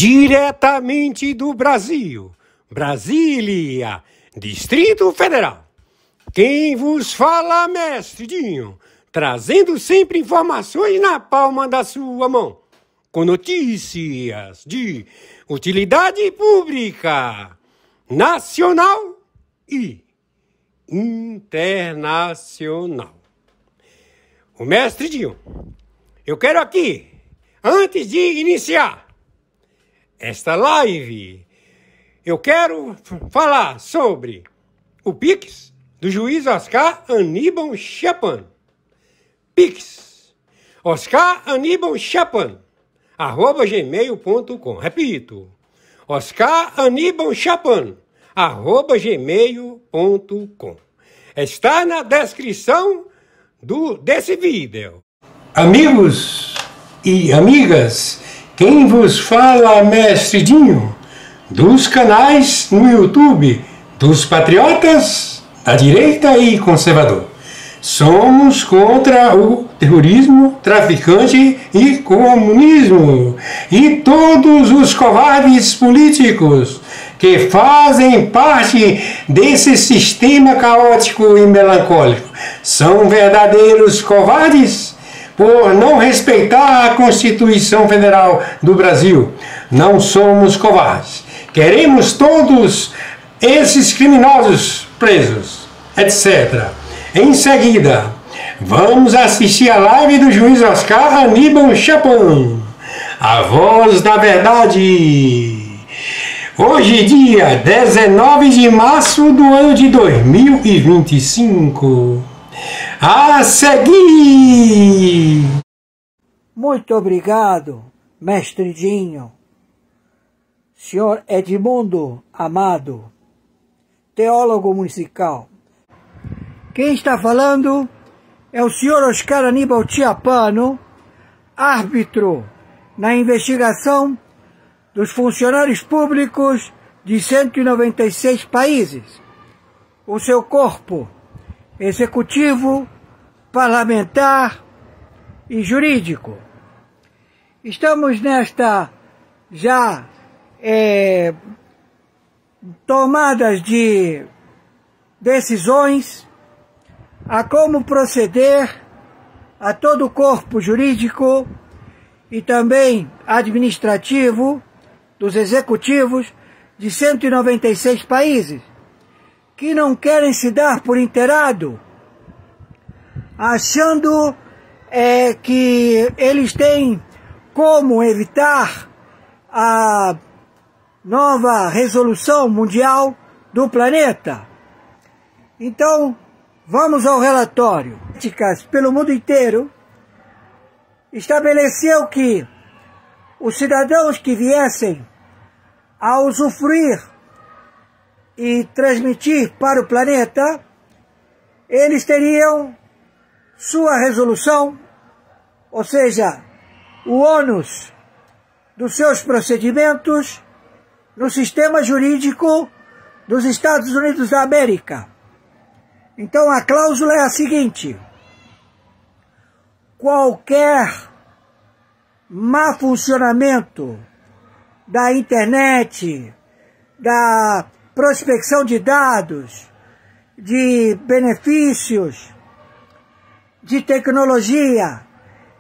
Diretamente do Brasil, Brasília, Distrito Federal. Quem vos fala, mestre Dinho, trazendo sempre informações na palma da sua mão, com notícias de utilidade pública, nacional e internacional. O mestre Dinho, eu quero aqui, antes de iniciar esta live, eu quero falar sobre o Pix do juiz Oscar Aníbal Chapan. Pix, Oscar Aníbal Chapan, @gmail.com. Repito, Oscar Aníbal Chapan, @gmail.com. Está na descrição desse vídeo. Amigos e amigas, quem vos fala, mestre Dinho, dos canais no YouTube dos patriotas da direita e conservador. Somos contra o terrorismo, traficante e comunismo e todos os covardes políticos que fazem parte desse sistema caótico e melancólico. São verdadeiros covardes por não respeitar a Constituição Federal do Brasil. Não somos covardes. Queremos todos esses criminosos presos, etc. Em seguida, vamos assistir a live do juiz Oscar Aníbal Chapan, a voz da verdade. Hoje, dia 19 de março do ano de 2025. A seguir! Muito obrigado, mestre Dinho. Senhor Edmundo Amado, teólogo musical. Quem está falando é o senhor Oscar Aníbal Chapan, árbitro na investigação dos funcionários públicos de 196 países. O seu corpo executivo, parlamentar e jurídico. Estamos nesta já tomadas de decisões a como proceder a todo o corpo jurídico e também administrativo dos executivos de 196 países, que não querem se dar por inteirado, achando que eles têm como evitar a nova resolução mundial do planeta. Então, vamos ao relatório. Pelo mundo inteiro, estabeleceu que os cidadãos que viessem a usufruir e transmitir para o planeta, eles teriam sua resolução, ou seja, o ônus dos seus procedimentos no sistema jurídico dos Estados Unidos da América. Então a cláusula é a seguinte: qualquer má funcionamento da internet, da prospecção de dados, de benefícios, de tecnologia,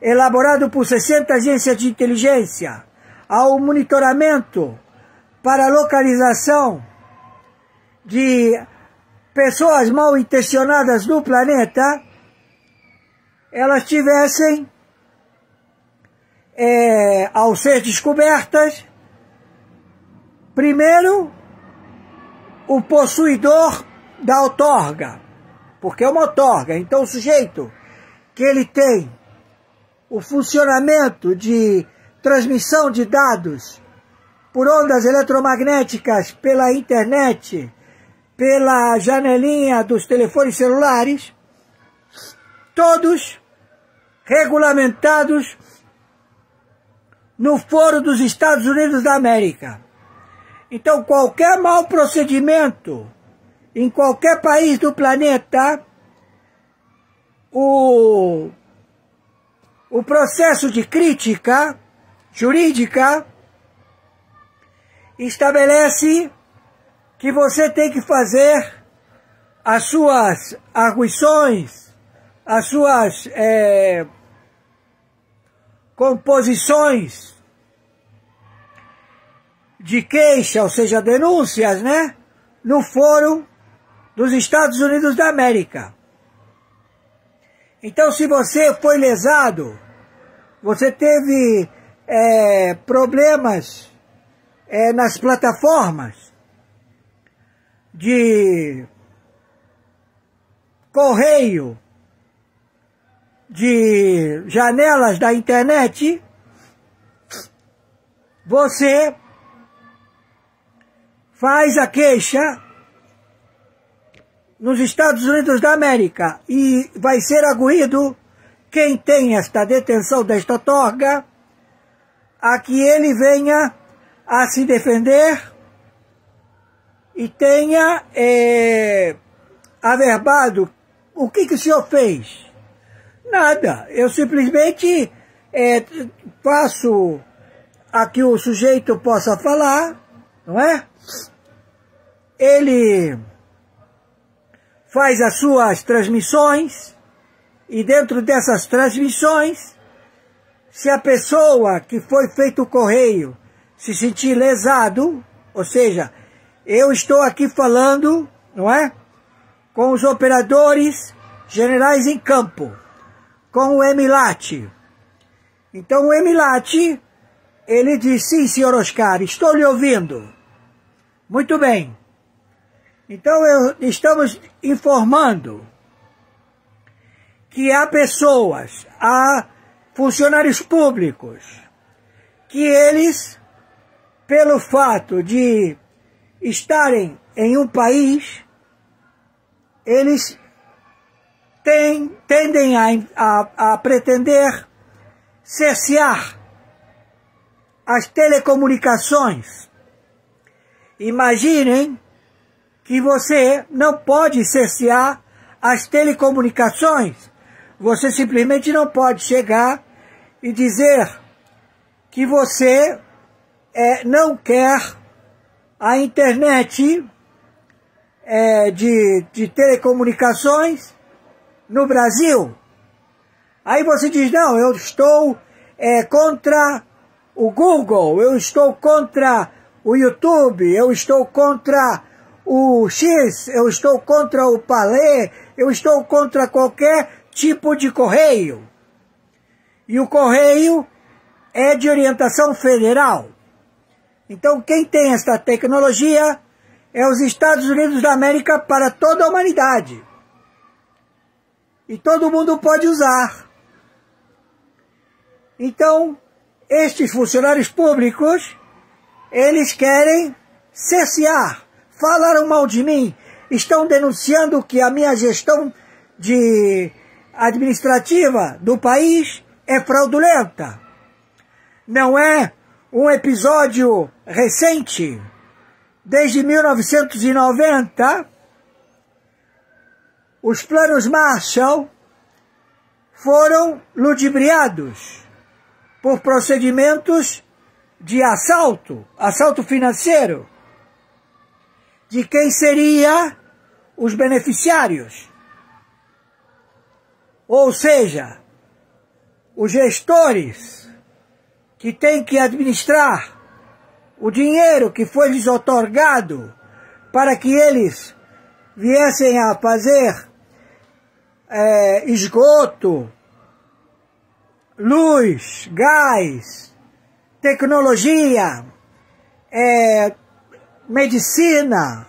elaborado por 60 agências de inteligência, ao monitoramento para localização de pessoas mal intencionadas no planeta, elas tivessem, ao ser descobertas, primeiro, o possuidor da outorga, porque é uma outorga. Então o sujeito que ele tem o funcionamento de transmissão de dados por ondas eletromagnéticas pela internet, pela janelinha dos telefones celulares, todos regulamentados no Foro dos Estados Unidos da América. Então, qualquer mau procedimento em qualquer país do planeta, o processo de crítica jurídica estabelece que você tem que fazer as suas arguições, as suas composições de queixa, ou seja, denúncias, né, no Fórum dos Estados Unidos da América. Então, se você foi lesado, você teve problemas nas plataformas de correio, de janelas da internet, você faz a queixa nos Estados Unidos da América e vai ser arguido quem tem esta detenção desta outorga a que ele venha a se defender e tenha averbado o que o senhor fez. Nada, eu simplesmente faço a que o sujeito possa falar, não é? Ele faz as suas transmissões e dentro dessas transmissões, se a pessoa que foi feito o correio se sentir lesado, ou seja, eu estou aqui falando, não é? Com os operadores generais em campo, com o Emilate. Então o Emilate, ele diz, sim, senhor Oscar, estou lhe ouvindo. Muito bem. Então estamos informando que há pessoas, há funcionários públicos, que eles, pelo fato de estarem em um país, eles tendem a pretender cercear as telecomunicações. Imaginem que você não pode cercear as telecomunicações. Você simplesmente não pode chegar e dizer que você não quer a internet de telecomunicações no Brasil. Aí você diz, não, eu estou contra o Google, eu estou contra o YouTube, eu estou contra o X, eu estou contra o Palê, eu estou contra qualquer tipo de correio. E o correio é de orientação federal. Então quem tem esta tecnologia é os Estados Unidos da América para toda a humanidade. E todo mundo pode usar. Então, estes funcionários públicos, eles querem cercear, falaram mal de mim, estão denunciando que a minha gestão administrativa do país é fraudulenta. Não é um episódio recente. Desde 1990, os planos Marshall foram ludibriados por procedimentos de assalto financeiro, de quem seria os beneficiários. Ou seja, os gestores que têm que administrar o dinheiro que foi lhes outorgado para que eles viessem a fazer esgoto, luz, gás, tecnologia, medicina,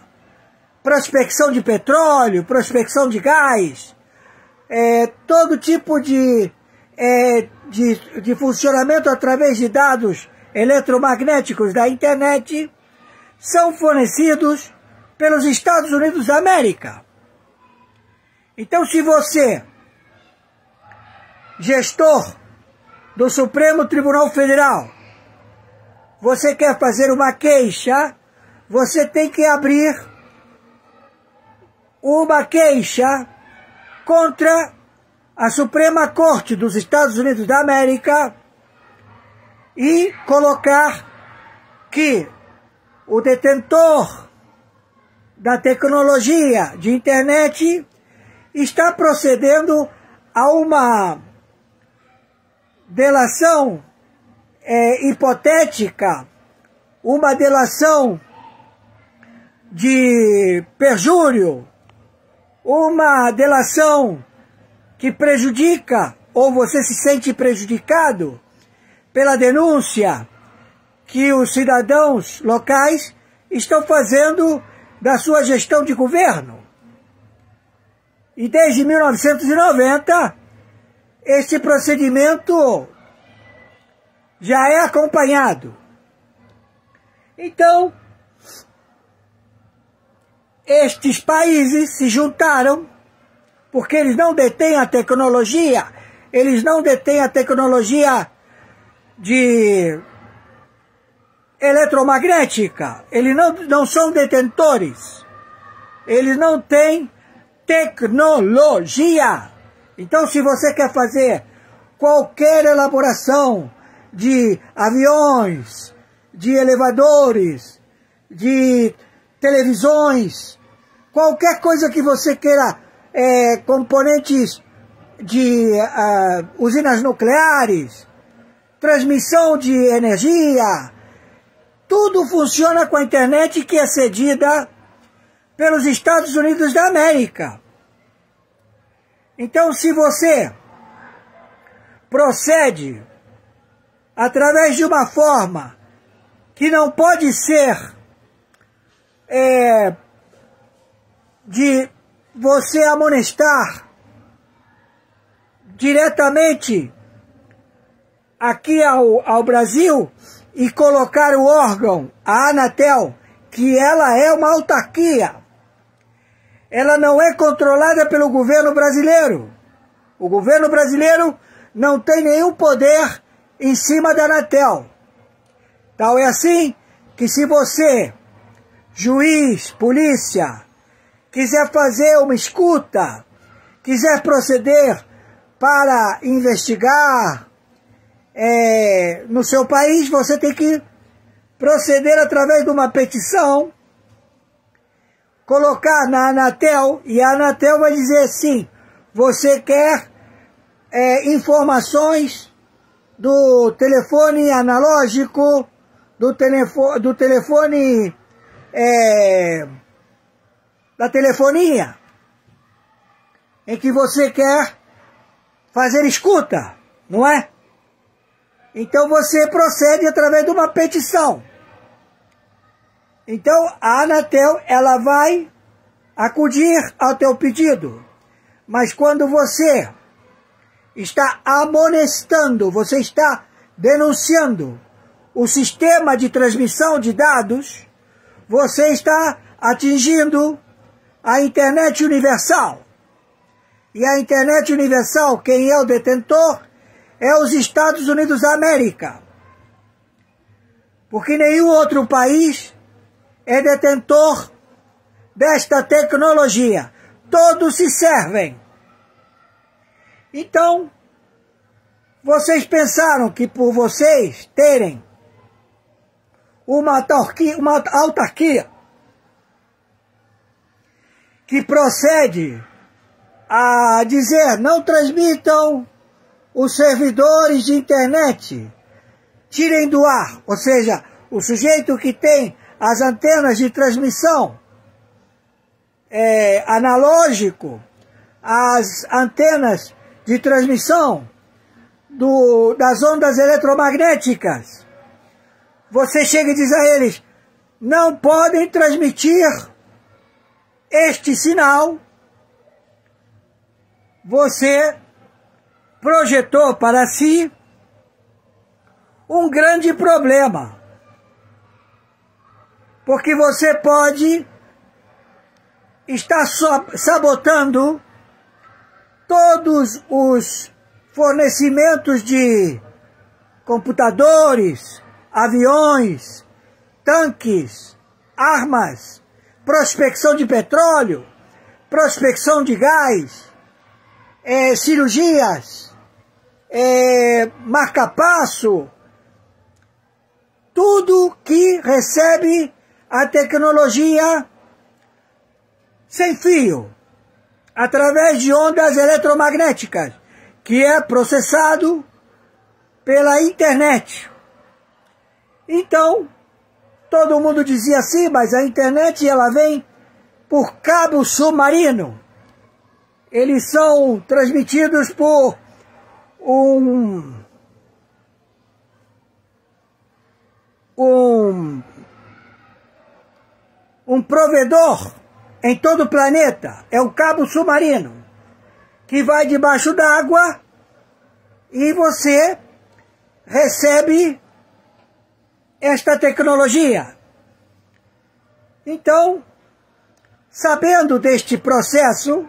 prospecção de petróleo, prospecção de gás, todo tipo de funcionamento através de dados eletromagnéticos da internet são fornecidos pelos Estados Unidos da América. Então, se você, gestor do Supremo Tribunal Federal, você quer fazer uma queixa, você tem que abrir uma queixa contra a Suprema Corte dos Estados Unidos da América e colocar que o detentor da tecnologia de internet está procedendo a uma delação hipotética, uma delação de perjúrio, uma delação que prejudica, ou você se sente prejudicado pela denúncia que os cidadãos locais estão fazendo da sua gestão de governo. E desde 1990, esse procedimento já é acompanhado. Então, estes países se juntaram, porque eles não detêm a tecnologia, de eletromagnética, eles não são detentores, eles não têm tecnologia. Então, se você quer fazer qualquer elaboração de aviões, de elevadores, de televisões, qualquer coisa que você queira, componentes de usinas nucleares, transmissão de energia, tudo funciona com a internet, que é cedida pelos Estados Unidos da América. Então, se você procede através de uma forma que não pode ser de você amonestar diretamente aqui ao Brasil e colocar o órgão, a Anatel, que ela é uma autarquia, ela não é controlada pelo governo brasileiro. O governo brasileiro não tem nenhum poder em cima da Anatel. Tal é assim que, se você, juiz, polícia, quiser fazer uma escuta, quiser proceder para investigar no seu país, você tem que proceder através de uma petição, colocar na Anatel, e a Anatel vai dizer sim, você quer informações do telefone analógico, do telefone da telefonia, em que você quer fazer escuta, não é? Então você procede através de uma petição. Então a Anatel, ela vai acudir ao teu pedido. Mas quando você está amonestando, você está denunciando o sistema de transmissão de dados, você está atingindo a internet universal. E a internet universal, quem é o detentor, é os Estados Unidos da América. Porque nenhum outro país é detentor desta tecnologia. Todos se servem. Então, vocês pensaram que por vocês terem uma autarquia que procede a dizer: não transmitam os servidores de internet, tirem do ar, ou seja, o sujeito que tem as antenas de transmissão analógico, as antenas de transmissão das ondas eletromagnéticas, você chega e diz a eles: não podem transmitir este sinal. Você projetou para si um grande problema, porque você pode estar sabotando todos os fornecimentos de computadores, aviões, tanques, armas, prospecção de petróleo, prospecção de gás, cirurgias, marca-passo, tudo que recebe a tecnologia sem fio, através de ondas eletromagnéticas, que é processado pela internet. Então, todo mundo dizia assim, mas a internet ela vem por cabo submarino. Eles são transmitidos por um provedor em todo o planeta. É um cabo submarino que vai debaixo d'água e você recebe esta tecnologia. Então, sabendo deste processo,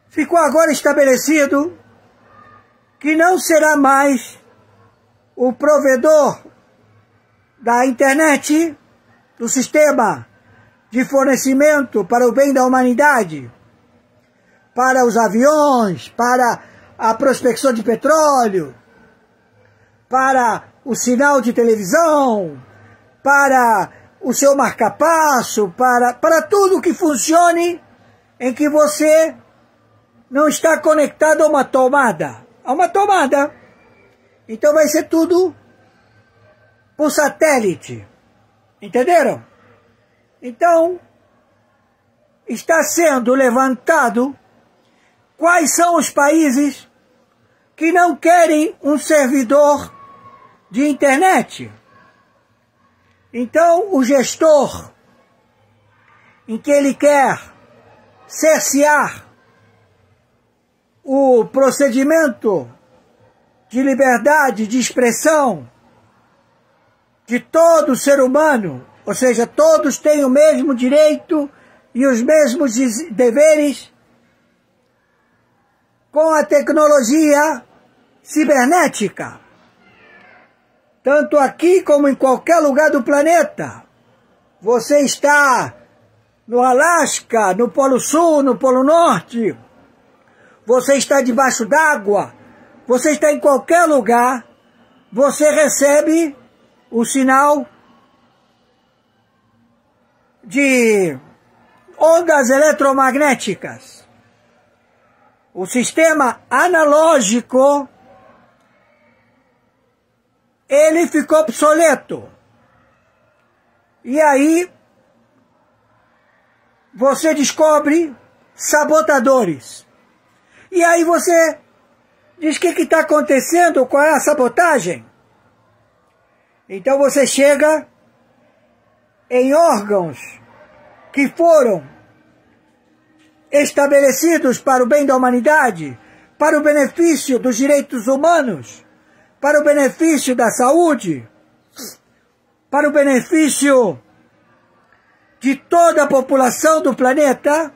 ficou agora estabelecido que não será mais o provedor da internet, do sistema de fornecimento para o bem da humanidade, para os aviões, para a prospecção de petróleo, para o sinal de televisão, para o seu marca-passo, para tudo que funcione em que você não está conectado a uma tomada. A uma tomada. Então vai ser tudo por satélite. Entenderam? Então, está sendo levantado quais são os países que não querem um servidor de internet. Então, o gestor, em que ele quer cercear o procedimento de liberdade de expressão de todo ser humano, ou seja, todos têm o mesmo direito e os mesmos deveres com a tecnologia cibernética, tanto aqui como em qualquer lugar do planeta. Você está no Alasca, no Polo Sul, no Polo Norte, você está debaixo d'água, você está em qualquer lugar, você recebe o sinal de ondas eletromagnéticas. O sistema analógico, ele ficou obsoleto. E aí, você descobre sabotadores. E aí você diz o que está acontecendo, qual é a sabotagem? Então você chega em órgãos que foram estabelecidos para o bem da humanidade, para o benefício dos direitos humanos, para o benefício da saúde, para o benefício de toda a população do planeta,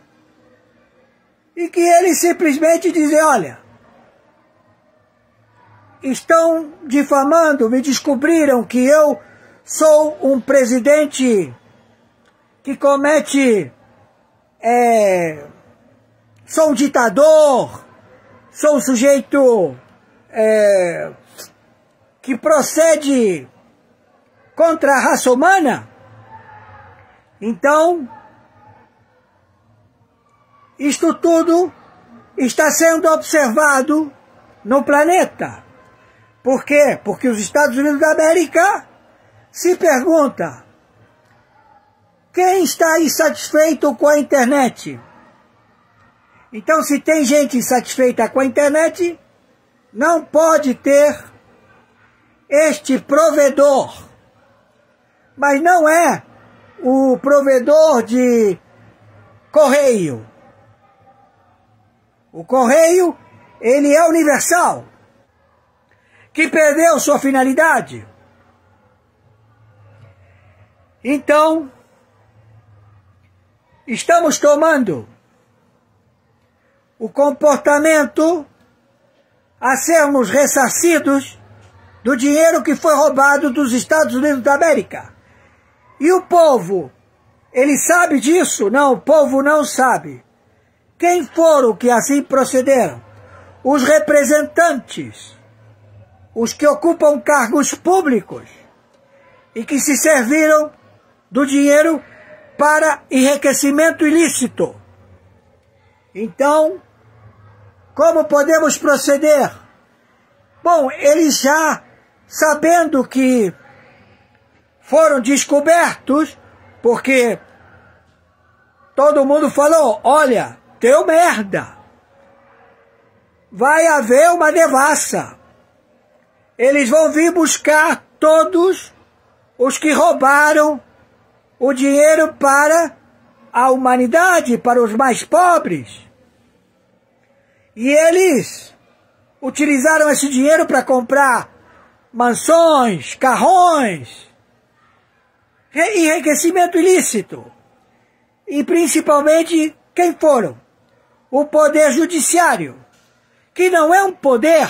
e que eles simplesmente dizem, olha, estão difamando, me descobriram que eu sou um presidente que comete, sou um ditador, sou um sujeito que procede contra a raça humana. Então, isto tudo está sendo observado no planeta. Por quê? Porque os Estados Unidos da América se pergunta: quem está insatisfeito com a internet? Então, se tem gente insatisfeita com a internet, não pode ter este provedor. Mas não é o provedor de correio. O correio, ele é universal, que perdeu sua finalidade. Então, estamos tomando o comportamento a sermos ressarcidos do dinheiro que foi roubado dos Estados Unidos da América. E o povo, ele sabe disso? Não, o povo não sabe. Quem foram que assim procederam? Os representantes, os que ocupam cargos públicos, e que se serviram do dinheiro para enriquecimento ilícito. Então, como podemos proceder? Bom, eles já sabendo que foram descobertos, porque todo mundo falou, olha, deu merda, vai haver uma devassa. Eles vão vir buscar todos os que roubaram o dinheiro para a humanidade, para os mais pobres. E eles utilizaram esse dinheiro para comprar mansões, carrões, enriquecimento ilícito. E principalmente, quem foram? O poder judiciário, que não é um poder.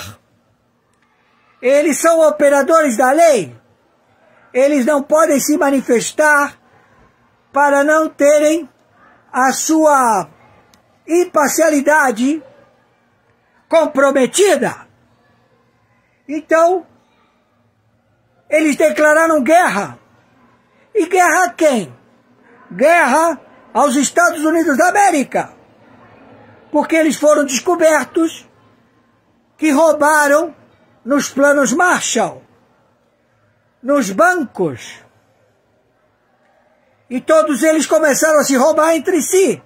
Eles são operadores da lei. Eles não podem se manifestar para não terem a sua imparcialidade comprometida. Então, eles declararam guerra. E guerra a quem? Guerra aos Estados Unidos da América. Porque eles foram descobertos que roubaram nos planos Marshall, nos bancos. E todos eles começaram a se roubar entre si.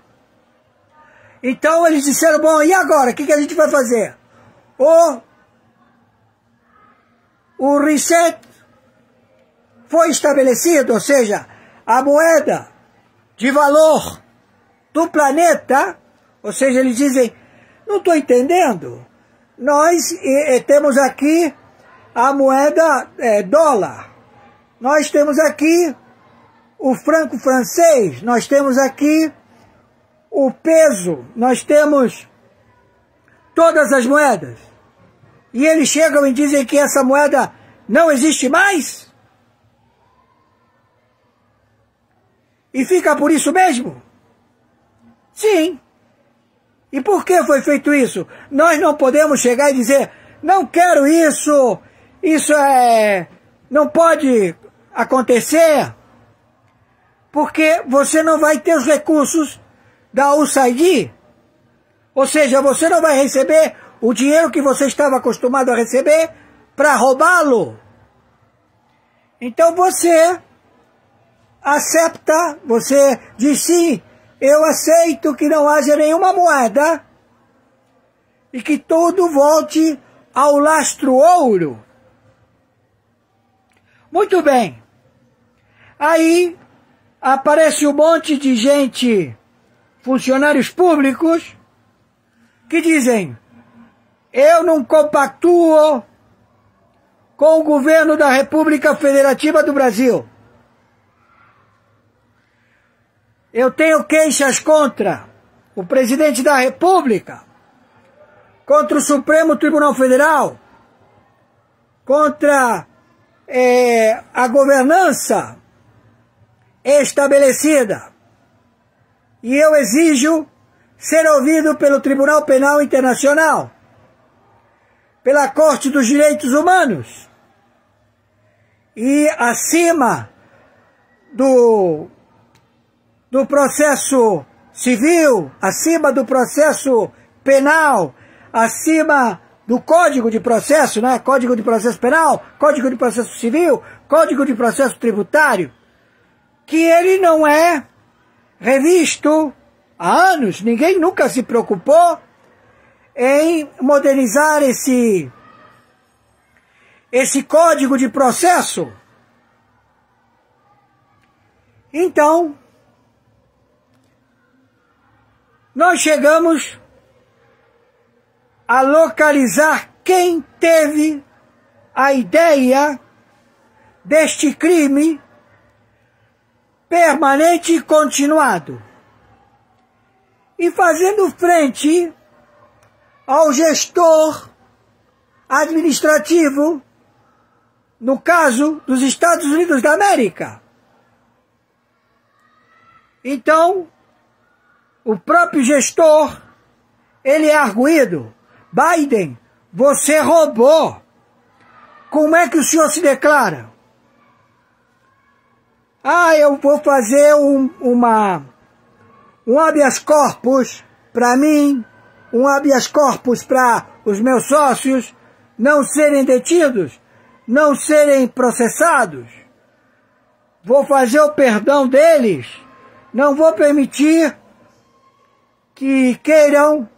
Então eles disseram, bom, e agora? O que a gente vai fazer? O reset foi estabelecido, ou seja, a moeda de valor do planeta, ou seja, eles dizem, não estou entendendo, nós temos aqui a moeda dólar, nós temos aqui o franco francês, nós temos aqui o peso, nós temos todas as moedas. E eles chegam e dizem que essa moeda não existe mais? E fica por isso mesmo? Sim. E por que foi feito isso? Nós não podemos chegar e dizer, não quero isso, isso não pode acontecer, porque você não vai ter os recursos da USAID, ou seja, você não vai receber o dinheiro que você estava acostumado a receber para roubá-lo. Então você aceita, você diz sim, eu aceito que não haja nenhuma moeda e que tudo volte ao lastro ouro. Muito bem. Aí aparece um monte de gente, funcionários públicos, que dizem, eu não compactuo com o governo da República Federativa do Brasil. Eu tenho queixas contra o presidente da República, contra o Supremo Tribunal Federal, contra a governança estabelecida. E eu exijo ser ouvido pelo Tribunal Penal Internacional, pela Corte dos Direitos Humanos, e acima do processo civil, acima do processo penal, acima do Código de Processo, né? Código de Processo Penal, Código de Processo Civil, Código de Processo Tributário, que ele não é revisto há anos. Ninguém nunca se preocupou em modernizar esse Código de Processo. Então, nós chegamos a localizar quem teve a ideia deste crime permanente e continuado. E fazendo frente ao gestor administrativo, no caso dos Estados Unidos da América. Então, o próprio gestor, ele é arguido. Biden, você roubou. Como é que o senhor se declara? eu vou fazer um habeas corpus para mim, um habeas corpus para os meus sócios não serem detidos, não serem processados. Vou fazer o perdão deles. Não vou permitir que queiram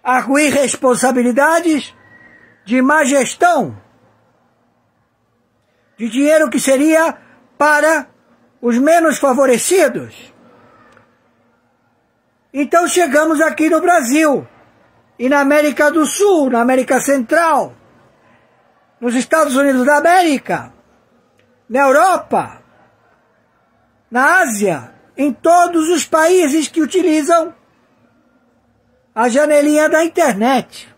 arguir responsabilidades de má gestão de dinheiro que seria para os menos favorecidos. Então chegamos aqui no Brasil, e na América do Sul, na América Central, nos Estados Unidos da América, na Europa, na Ásia, em todos os países que utilizam a janelinha da internet.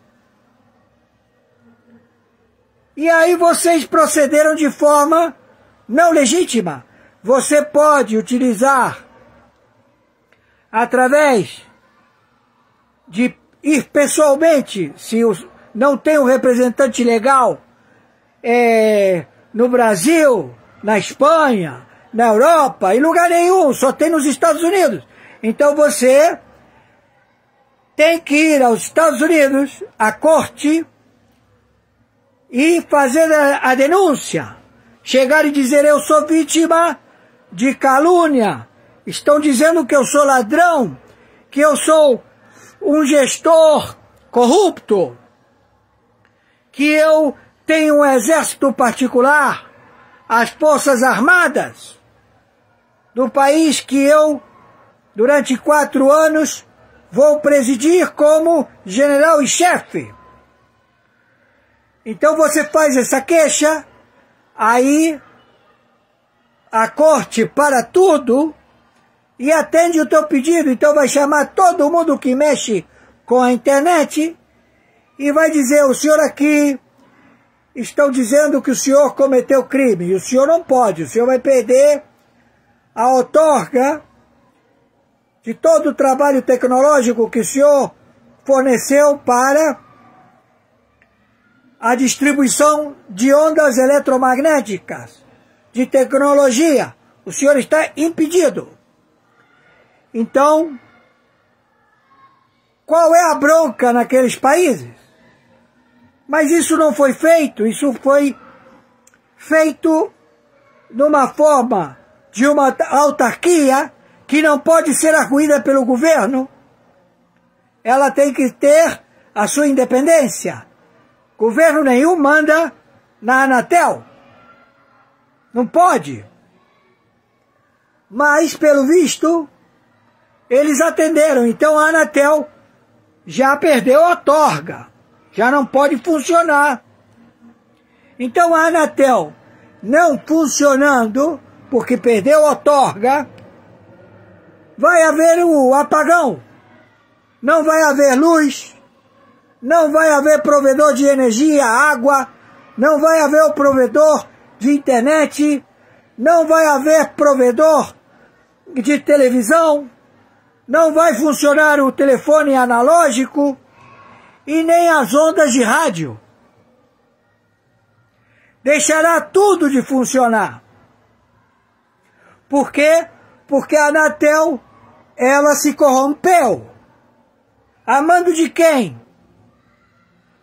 E aí vocês procederam de forma não legítima. Você pode utilizar através de ir pessoalmente, se não tem um representante legal no Brasil, na Espanha, na Europa, em lugar nenhum, só tem nos Estados Unidos. Então você tem que ir aos Estados Unidos, à corte, e fazer a denúncia. Chegar e dizer: eu sou vítima de calúnia, estão dizendo que eu sou ladrão, que eu sou um gestor corrupto, que eu tenho um exército particular, as forças armadas do país que eu, durante 4 anos, vou presidir como general e chefe. Então você faz essa queixa, aí a corte para tudo e atende o teu pedido. Então vai chamar todo mundo que mexe com a internet e vai dizer: o senhor aqui, estão dizendo que o senhor cometeu crime, e o senhor não pode, o senhor vai perder a outorga de todo o trabalho tecnológico que o senhor forneceu para a distribuição de ondas eletromagnéticas, de tecnologia. O senhor está impedido. Então, qual é a bronca naqueles países? Mas isso não foi feito, isso foi feito numa forma de uma autarquia que não pode ser arguída pelo governo. Ela tem que ter a sua independência. Governo nenhum manda na Anatel. Não pode. Mas, pelo visto, eles atenderam. Então a Anatel já perdeu a outorga. Já não pode funcionar. Então a Anatel não funcionando, porque perdeu a outorga, vai haver o apagão. Não vai haver luz, não vai haver provedor de energia, água, não vai haver o provedor de internet, não vai haver provedor de televisão, não vai funcionar o telefone analógico e nem as ondas de rádio. Deixará tudo de funcionar. Por quê? Porque a Anatel, ela se corrompeu. A mando de quem?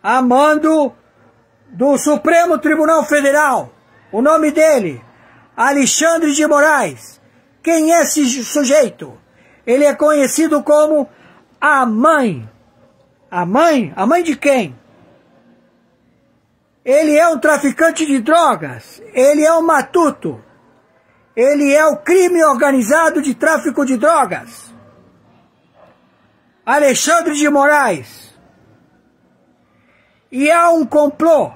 A mando do Supremo Tribunal Federal. O nome dele, Alexandre de Moraes. Quem é esse sujeito? Ele é conhecido como a mãe. A mãe? A mãe de quem? Ele é um traficante de drogas. Ele é um matuto. Ele é o crime organizado de tráfico de drogas. Alexandre de Moraes. E há um complô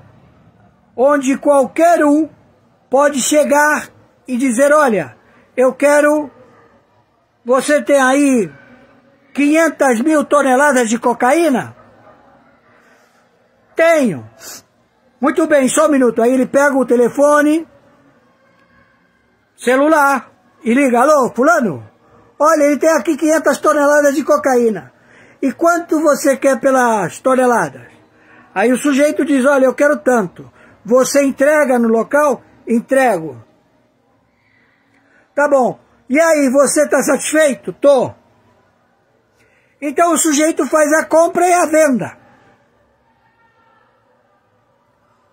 onde qualquer um pode chegar e dizer: olha, eu quero... Você tem aí 500 mil toneladas de cocaína? Tenho. Muito bem, só um minuto. Aí ele pega o telefone celular e liga: alô, fulano? Olha, ele tem aqui 500 toneladas de cocaína. E quanto você quer pelas toneladas? Aí o sujeito diz: olha, eu quero tanto. Você entrega no local? Entrego. Tá bom. E aí, você está satisfeito? Tô. Então o sujeito faz a compra e a venda,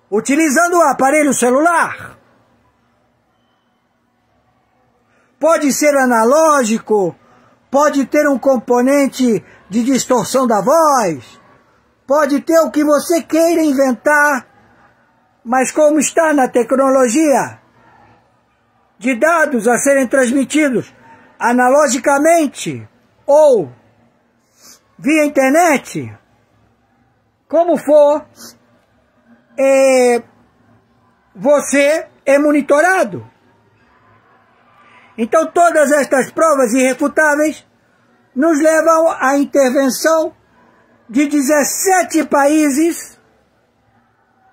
utilizando o aparelho celular. Pode ser analógico, pode ter um componente de distorção da voz, pode ter o que você queira inventar, mas como está na tecnologia de dados a serem transmitidos analogicamente ou via internet, como for, você é monitorado. Então todas estas provas irrefutáveis nos levam à intervenção de 17 países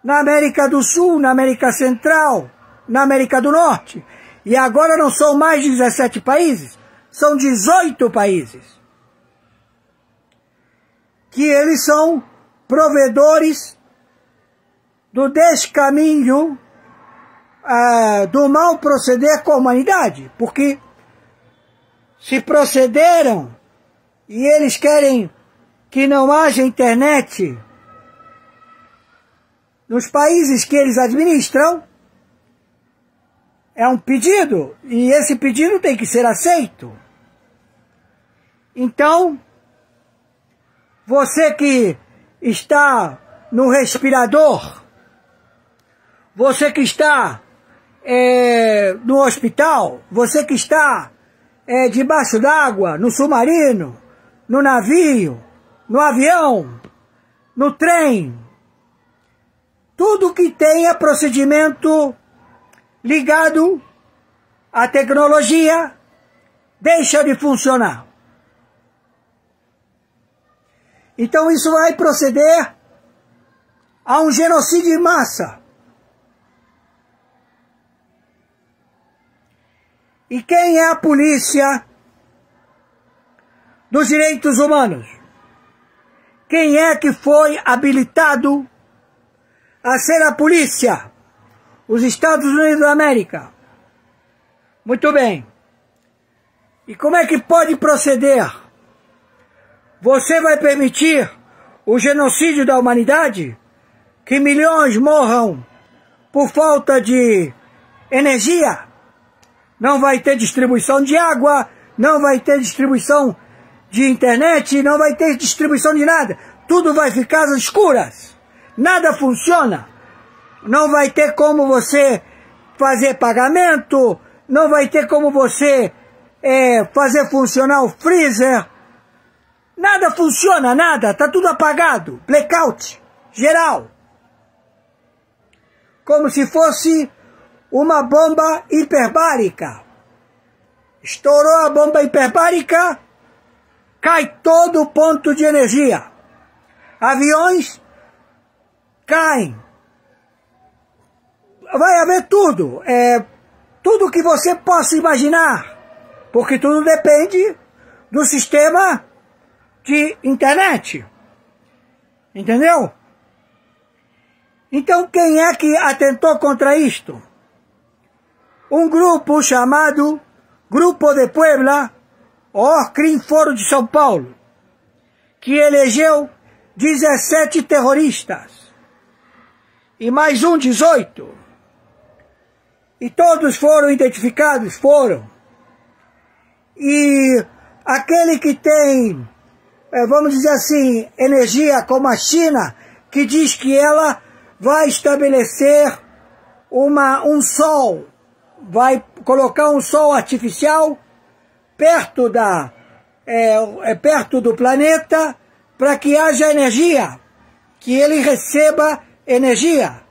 na América do Sul, na América Central, na América do Norte. E agora não são mais 17 países, são 18 países. Que eles são provedores do descaminho do mal proceder com a humanidade. Porque se procederam e eles querem que não haja internet nos países que eles administram, é um pedido, e esse pedido tem que ser aceito. Então, você que está no respirador, você que está no hospital, você que está debaixo d'água, no submarino, no navio, no avião, no trem, tudo que tenha procedimento ligado à tecnologia deixa de funcionar. Então isso vai proceder a um genocídio em massa. E quem é a polícia dos direitos humanos? Quem é que foi habilitado a ser a polícia? Os Estados Unidos da América. Muito bem. E como é que pode proceder? Você vai permitir o genocídio da humanidade? Que milhões morram por falta de energia? Não vai ter distribuição de água, não vai ter distribuição de internet, não vai ter distribuição de nada. Tudo vai ficar às escuras. Nada funciona. Não vai ter como você fazer pagamento, não vai ter como você fazer funcionar o freezer. Nada funciona, nada, está tudo apagado. Blackout geral. Como se fosse uma bomba hiperbárica. Estourou a bomba hiperbárica, cai todo o ponto de energia. Aviões caem. Vai haver tudo. Tudo que você possa imaginar. Porque tudo depende do sistema de internet. Entendeu? Então quem é que atentou contra isto? Um grupo chamado Grupo de Puebla, Orcrim Foro de São Paulo, que elegeu 17 terroristas e mais 18. E todos foram identificados, foram. E aquele que tem, vamos dizer assim, energia como a China, que diz que ela vai estabelecer um sol, vai colocar um sol artificial perto perto do planeta para que haja energia, que ele receba energia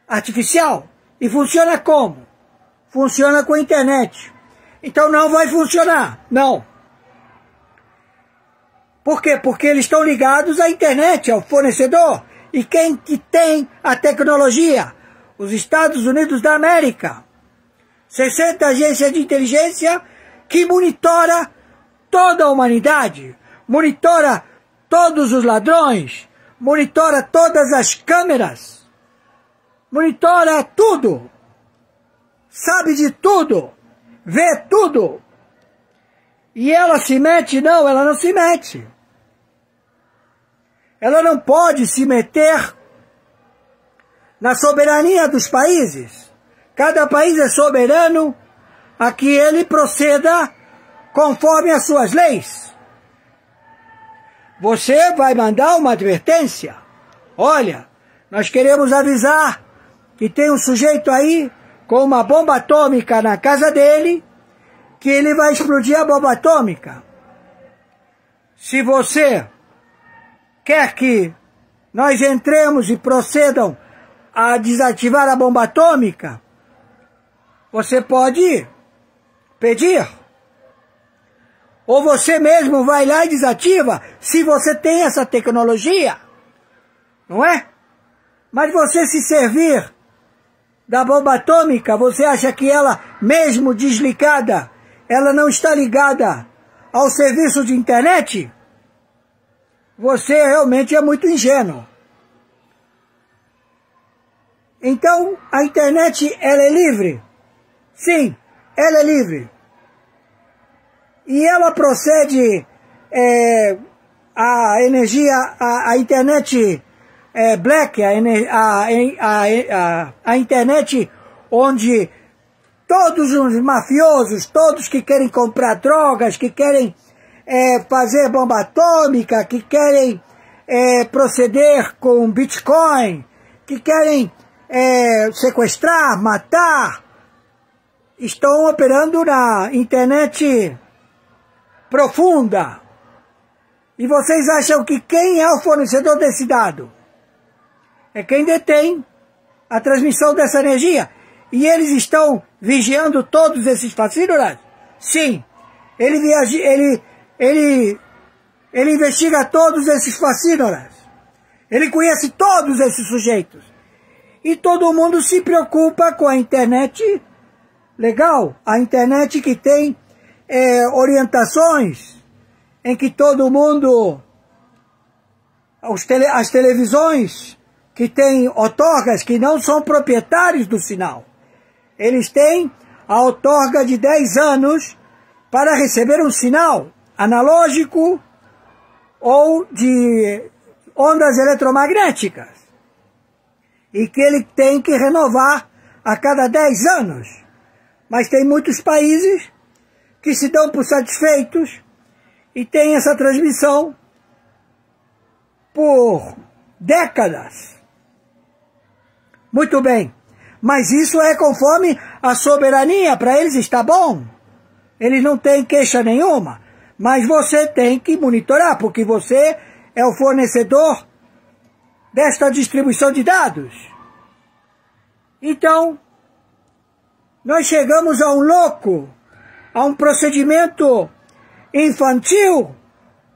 artificial. E funciona como? Funciona com a internet. Então não vai funcionar, não. Por quê? Porque eles estão ligados à internet, ao fornecedor. E quem que tem a tecnologia? Os Estados Unidos da América. 60 agências de inteligência que monitora toda a humanidade, monitora todos os ladrões, monitora todas as câmeras, monitora tudo, sabe de tudo. vê tudo. E ela se mete? Não, ela não se mete. Ela não pode se meter na soberania dos países. Cada país é soberano a que ele proceda conforme as suas leis. Você vai mandar uma advertência. Olha, nós queremos avisar que tem um sujeito aí com uma bomba atômica na casa dele, que ele vai explodir a bomba atômica. Se você quer que nós entremos e procedam a desativar a bomba atômica, você pode pedir. Ou você mesmo vai lá e desativa, se você tem essa tecnologia. Não é? Mas você se servir da bomba atômica, você acha que ela, mesmo desligada, ela não está ligada ao serviço de internet? Você realmente é muito ingênuo. Então, a internet, ela é livre? Sim, ela é livre. E ela procede, a energia, a internet black, a internet onde todos os mafiosos, todos que querem comprar drogas, que querem fazer bomba atômica, que querem proceder com Bitcoin, que querem sequestrar, matar, estão operando na internet profunda. E vocês acham que quem é o fornecedor desse dado? É quem detém a transmissão dessa energia. E eles estão vigiando todos esses fascínoras? Sim. Ele investiga todos esses fascínoras. Ele conhece todos esses sujeitos. E todo mundo se preocupa com a internet legal. A internet que tem orientações, em que todo mundo, as televisões que têm outorgas, que não são proprietários do sinal, eles têm a outorga de 10 anos para receber um sinal analógico ou de ondas eletromagnéticas, e que ele tem que renovar a cada 10 anos. Mas tem muitos países que se dão por satisfeitos e tem essa transmissão por décadas. Muito bem, mas isso é conforme a soberania, para eles está bom. Eles não têm queixa nenhuma, mas você tem que monitorar, porque você é o fornecedor desta distribuição de dados. Então, nós chegamos a um louco, a um procedimento infantil,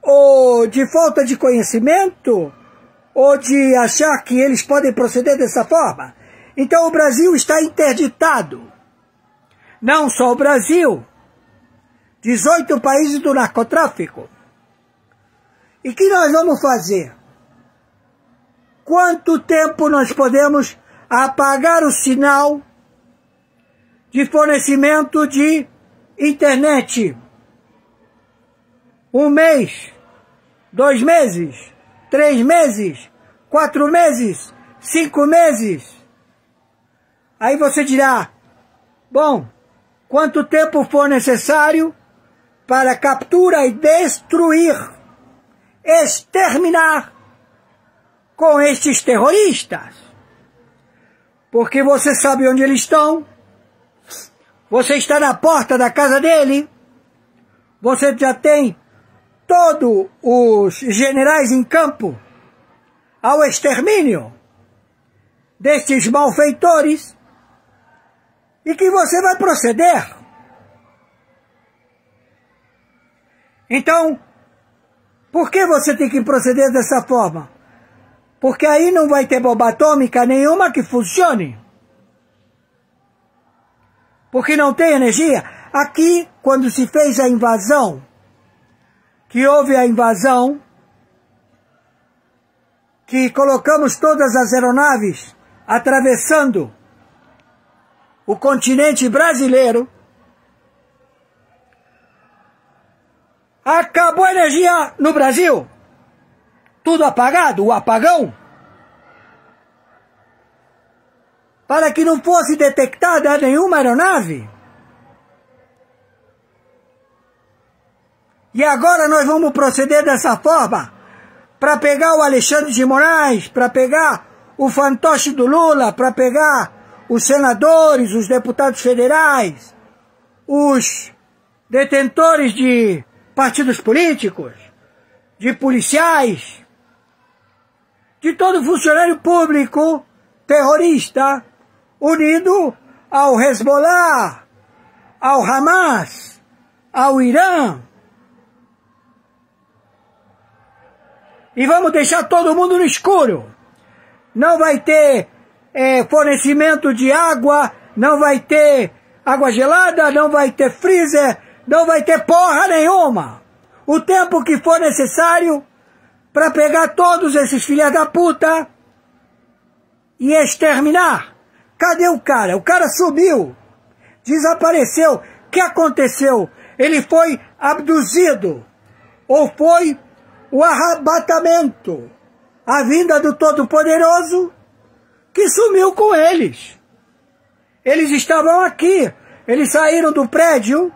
ou de falta de conhecimento, ou de achar que eles podem proceder dessa forma. Então o Brasil está interditado. Não só o Brasil, 18 países do narcotráfico. E o que nós vamos fazer? Quanto tempo nós podemos apagar o sinal de fornecimento de internet? 1 mês, 2 meses, 3 meses, 4 meses, 5 meses. Aí você dirá, bom, quanto tempo for necessário para captura e destruir, exterminar com estes terroristas? Porque você sabe onde eles estão, você está na porta da casa dele, você já tem todos os generais em campo ao extermínio destes malfeitores, e que você vai proceder. Então, por que você tem que proceder dessa forma? Porque aí não vai ter bomba atômica nenhuma que funcione. Porque não tem energia. Aqui, quando se fez a invasão, que houve a invasão, que colocamos todas as aeronaves atravessando o continente brasileiro, Acabou a energia no Brasil. Tudo apagado, o apagão. Para que não fosse detectada nenhuma aeronave. E agora nós vamos proceder dessa forma, para pegar o Alexandre de Moraes, para pegar o fantoche do Lula, para pegar os senadores, os deputados federais, os detentores de partidos políticos, de policiais, de todo funcionário público terrorista unido ao Hezbollah, ao Hamas, ao Irã. E vamos deixar todo mundo no escuro. Não vai ter fornecimento de água, não vai ter água gelada, não vai ter freezer, não vai ter porra nenhuma. O tempo que for necessário para pegar todos esses filhos da puta e exterminar. Cadê o cara? O cara sumiu, desapareceu. O que aconteceu? Ele foi abduzido ou foi o arrebatamento, a vinda do Todo-Poderoso que sumiu com eles. Eles estavam aqui, eles saíram do prédio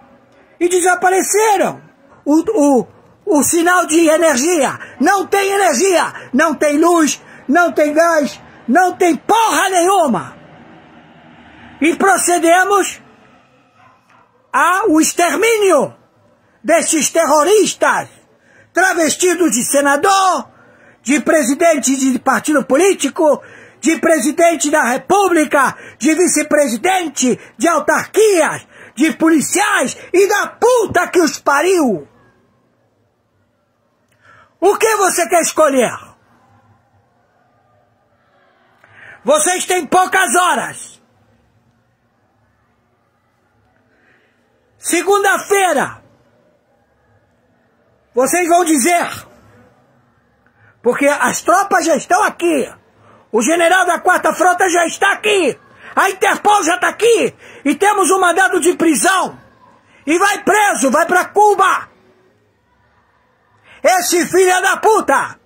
e desapareceram. O sinal de energia, não tem energia, não tem luz, não tem gás, não tem porra nenhuma. E procedemos ao extermínio desses terroristas, travestidos de senador, de presidente de partido político, de presidente da república, de vice-presidente, de autarquias, de policiais e da puta que os pariu. O que você quer escolher? Vocês têm poucas horas. Segunda-feira, vocês vão dizer, porque as tropas já estão aqui, o general da 4ª Frota já está aqui, a Interpol já está aqui, e temos um mandado de prisão, e vai preso, vai para Cuba. Esse filho da puta!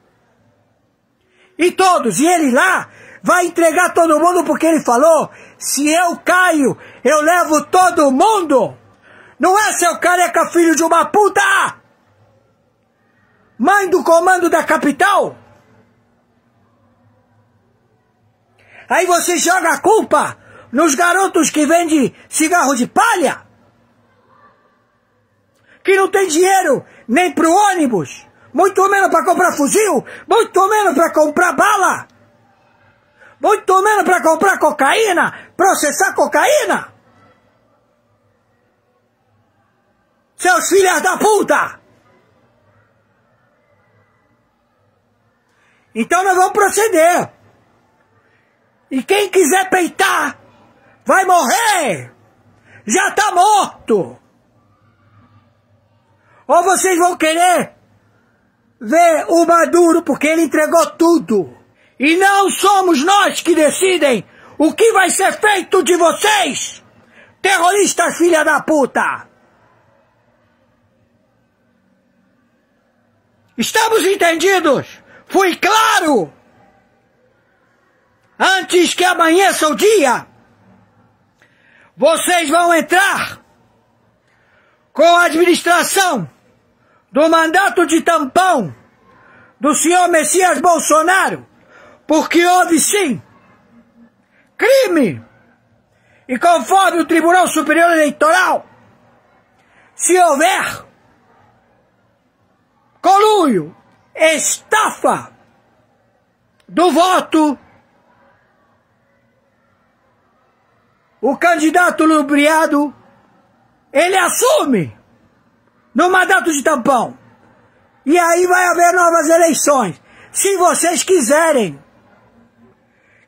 E todos, e ele lá vai entregar todo mundo porque ele falou, se eu caio, eu levo todo mundo. Não é seu careca filho de uma puta! Mãe do comando da capital? Aí você joga a culpa nos garotos que vendem cigarro de palha? Que não tem dinheiro nem pro ônibus, muito menos para comprar fuzil, muito menos para comprar bala, muito menos para comprar cocaína, processar cocaína. Seus filhos da puta! Então nós vamos proceder. E quem quiser peitar, vai morrer! Já tá morto! Ou vocês vão querer ver o Maduro porque ele entregou tudo. E não somos nós que decidem o que vai ser feito de vocês, terroristas filha da puta! Estamos entendidos? Fui claro! Antes que amanheça o dia, vocês vão entrar com a administração do mandato de tampão do senhor Messias Bolsonaro, porque houve sim crime. E conforme o Tribunal Superior Eleitoral, se houver conluio, estafa do voto, o candidato lubriado, ele assume no mandato de tampão. E aí vai haver novas eleições. Se vocês quiserem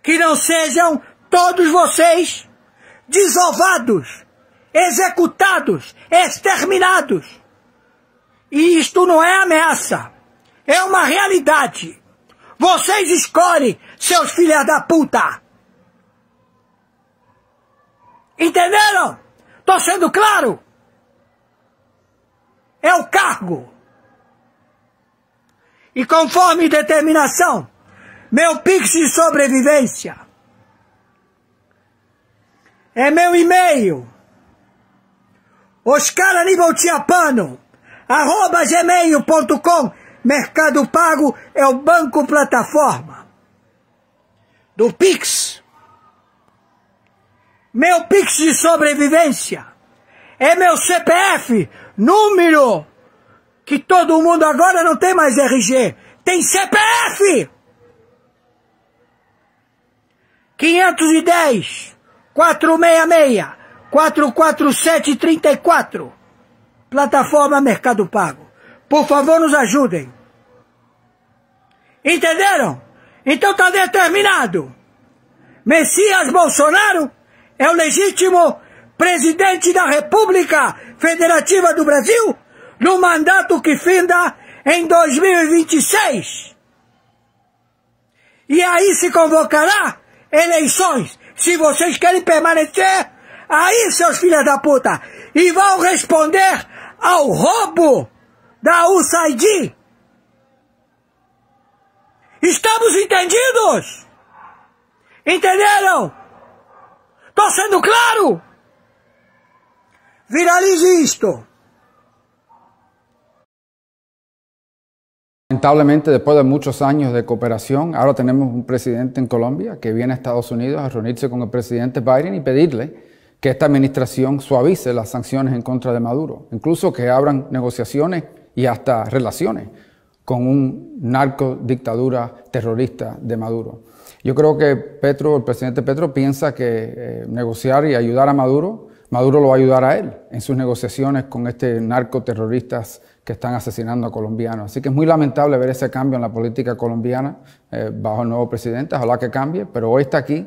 que não sejam todos vocês desovados, executados, exterminados. E isto não é ameaça, é uma realidade. Vocês escolhem, seus filhos da puta. Entenderam? Tô sendo claro? É o cargo, E conforme determinação, meu Pix de sobrevivência é meu e-mail, oscaranibaltiapano@gmail.com. Mercado Pago é o banco plataforma do Pix. Meu Pix de sobrevivência é meu CPF, número que todo mundo agora não tem mais RG, tem CPF. 510 466 447 34. Plataforma Mercado Pago. Por favor, nos ajudem. Entenderam? Então tá determinado. Messias Bolsonaro é o legítimo presidente da República Federativa do Brasil no mandato que finda em 2026. E aí se convocará eleições. Se vocês querem permanecer aí, seus filhos da puta, e vão responder ao roubo da USAID. Estamos entendidos? Entenderam? Tô sendo claro? Viralize isto. Lamentablemente, después de muchos años de cooperación, ahora tenemos un presidente en Colombia que viene a Estados Unidos a reunirse con el presidente Biden y pedirle que esta administración suavice las sanciones en contra de Maduro, incluso que abran negociaciones y hasta relaciones con un narcodictadura terrorista de Maduro. Yo creo que el presidente Petro piensa que negociar y ayudar a Maduro lo va a ayudar a él en sus negociaciones con narcoterroristas que están asesinando a colombianos. Así que es muy lamentable ver ese cambio en la política colombiana bajo el nuevo presidente. Ojalá que cambie, pero hoy está aquí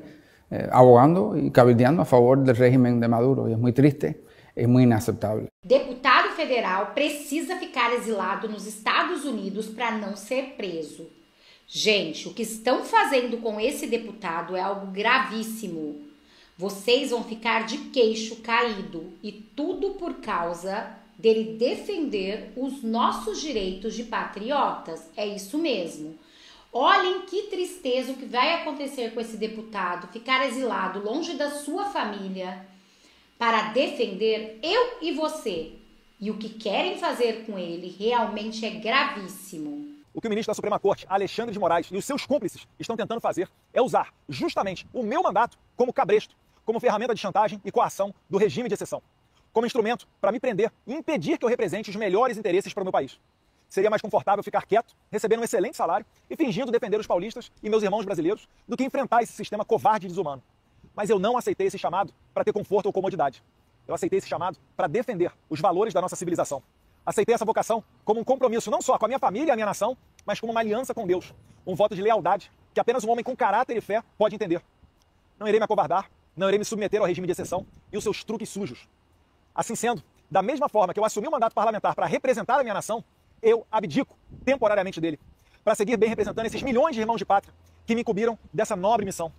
abogando y cabildeando a favor del régimen de Maduro. Y es muy triste, es muy inaceptable. Deputado federal precisa ficar exilado nos Estados Unidos para não ser preso. Gente, o que estão fazendo com esse deputado é algo gravíssimo. Vocês vão ficar de queixo caído e tudo por causa dele defender os nossos direitos de patriotas. É isso mesmo. Olhem que tristeza o que vai acontecer com esse deputado, ficar exilado longe da sua família para defender eu e você. E o que querem fazer com ele realmente é gravíssimo. O que o ministro da Suprema Corte, Alexandre de Moraes, e os seus cúmplices estão tentando fazer é usar justamente o meu mandato como cabresto, como ferramenta de chantagem e coação do regime de exceção, como instrumento para me prender e impedir que eu represente os melhores interesses para o meu país. Seria mais confortável ficar quieto, recebendo um excelente salário e fingindo defender os paulistas e meus irmãos brasileiros do que enfrentar esse sistema covarde e desumano. Mas eu não aceitei esse chamado para ter conforto ou comodidade. Eu aceitei esse chamado para defender os valores da nossa civilização. Aceitei essa vocação como um compromisso não só com a minha família e a minha nação, mas como uma aliança com Deus, um voto de lealdade que apenas um homem com caráter e fé pode entender. Não irei me acovardar, não irei me submeter ao regime de exceção e os seus truques sujos. Assim sendo, da mesma forma que eu assumi o mandato parlamentar para representar a minha nação, eu abdico temporariamente dele, para seguir bem representando esses milhões de irmãos de pátria que me incumbiram dessa nobre missão.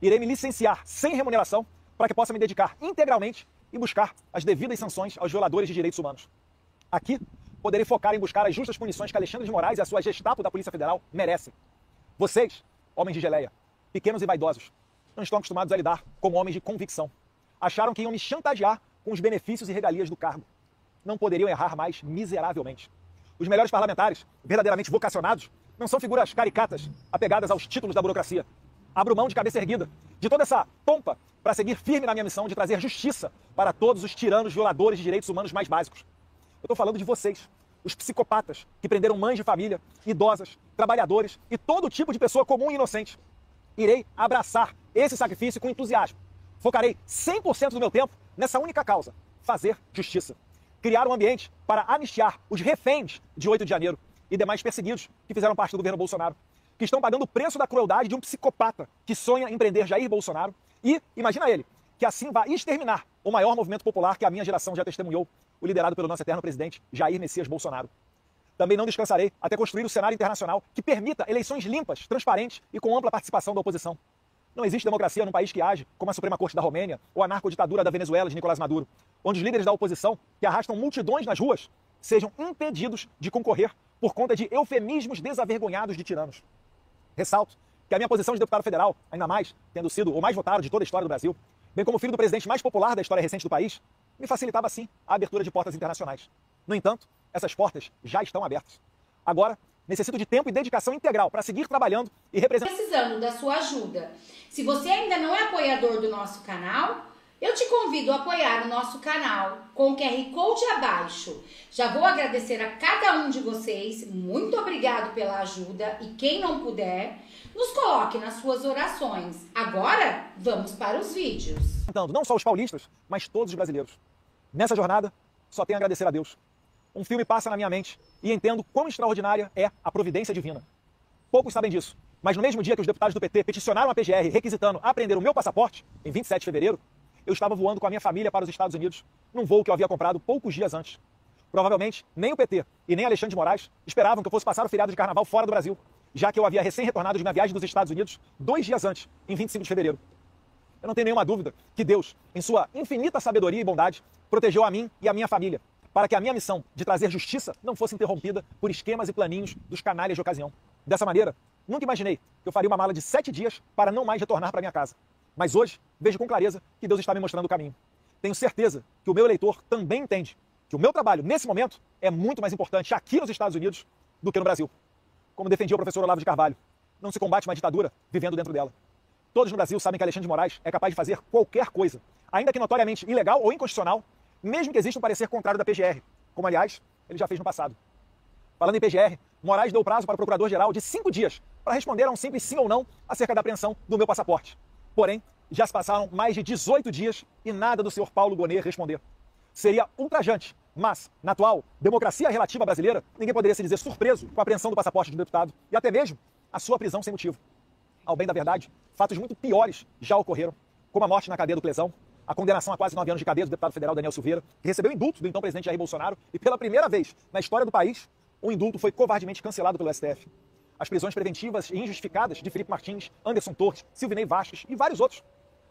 Irei me licenciar sem remuneração para que possa me dedicar integralmente e buscar as devidas sanções aos violadores de direitos humanos. Aqui, poderei focar em buscar as justas punições que Alexandre de Moraes e a sua Gestapo da Polícia Federal merecem. Vocês, homens de geleia, pequenos e vaidosos, não estão acostumados a lidar como homens de convicção. Acharam que iam me chantagear com os benefícios e regalias do cargo. Não poderiam errar mais miseravelmente. Os melhores parlamentares, verdadeiramente vocacionados, não são figuras caricatas, apegadas aos títulos da burocracia. Abro mão de cabeça erguida, de toda essa pompa, para seguir firme na minha missão de trazer justiça para todos os tiranos violadores de direitos humanos mais básicos. Eu estou falando de vocês, os psicopatas que prenderam mães de família, idosas, trabalhadores e todo tipo de pessoa comum e inocente. Irei abraçar esse sacrifício com entusiasmo. Focarei 100% do meu tempo nessa única causa, fazer justiça. Criar um ambiente para anistiar os reféns de 8 de janeiro e demais perseguidos que fizeram parte do governo Bolsonaro, que estão pagando o preço da crueldade de um psicopata que sonha em prender Jair Bolsonaro e, imagina ele, que assim vai exterminar o maior movimento popular que a minha geração já testemunhou, o liderado pelo nosso eterno presidente Jair Messias Bolsonaro. Também não descansarei até construir o cenário internacional que permita eleições limpas, transparentes e com ampla participação da oposição. Não existe democracia num país que age como a Suprema Corte da Romênia ou a narcoditadura da Venezuela de Nicolás Maduro, onde os líderes da oposição, que arrastam multidões nas ruas, sejam impedidos de concorrer por conta de eufemismos desavergonhados de tiranos. Ressalto que a minha posição de deputado federal, ainda mais tendo sido o mais votado de toda a história do Brasil, bem como filho do presidente mais popular da história recente do país, me facilitava, sim, a abertura de portas internacionais. No entanto, essas portas já estão abertas. Agora, necessito de tempo e dedicação integral para seguir trabalhando e representando. Precisando da sua ajuda. Se você ainda não é apoiador do nosso canal, eu te convido a apoiar o nosso canal com o QR Code abaixo. Já vou agradecer a cada um de vocês. Muito obrigado pela ajuda e quem não puder, nos coloque nas suas orações. Agora, vamos para os vídeos. Não só os paulistas, mas todos os brasileiros. Nessa jornada, só tenho a agradecer a Deus. Um filme passa na minha mente e entendo quão extraordinária é a providência divina. Poucos sabem disso, mas no mesmo dia que os deputados do PT peticionaram a PGR requisitando apreender o meu passaporte, em 27 de fevereiro, eu estava voando com a minha família para os Estados Unidos, num voo que eu havia comprado poucos dias antes. Provavelmente, nem o PT e nem Alexandre de Moraes esperavam que eu fosse passar o feriado de carnaval fora do Brasil, já que eu havia recém-retornado de minha viagem dos Estados Unidos 2 dias antes, em 25 de fevereiro. Eu não tenho nenhuma dúvida que Deus, em sua infinita sabedoria e bondade, protegeu a mim e a minha família, para que a minha missão de trazer justiça não fosse interrompida por esquemas e planinhos dos canalhas de ocasião. Dessa maneira, nunca imaginei que eu faria uma mala de 7 dias para não mais retornar para minha casa. Mas hoje, vejo com clareza que Deus está me mostrando o caminho. Tenho certeza que o meu eleitor também entende que o meu trabalho, nesse momento, é muito mais importante aqui nos Estados Unidos do que no Brasil. Como defendia o professor Olavo de Carvalho, não se combate uma ditadura vivendo dentro dela. Todos no Brasil sabem que Alexandre de Moraes é capaz de fazer qualquer coisa, ainda que notoriamente ilegal ou inconstitucional, mesmo que exista um parecer contrário da PGR, como, aliás, ele já fez no passado. Falando em PGR, Moraes deu prazo para o procurador-geral de 5 dias para responder a um simples sim ou não acerca da apreensão do meu passaporte. Porém, já se passaram mais de 18 dias e nada do senhor Paulo Gonet responder. Seria ultrajante, mas, na atual democracia relativa brasileira, ninguém poderia se dizer surpreso com a apreensão do passaporte de um deputado e até mesmo a sua prisão sem motivo. Ao bem da verdade, fatos muito piores já ocorreram, como a morte na cadeia do Clesão, a condenação a quase 9 anos de cadeia do deputado federal Daniel Silveira, que recebeu indulto do então presidente Jair Bolsonaro e pela primeira vez na história do país, o indulto foi covardemente cancelado pelo STF. As prisões preventivas e injustificadas de Felipe Martins, Anderson Torres, Silvinei Vasquez e vários outros.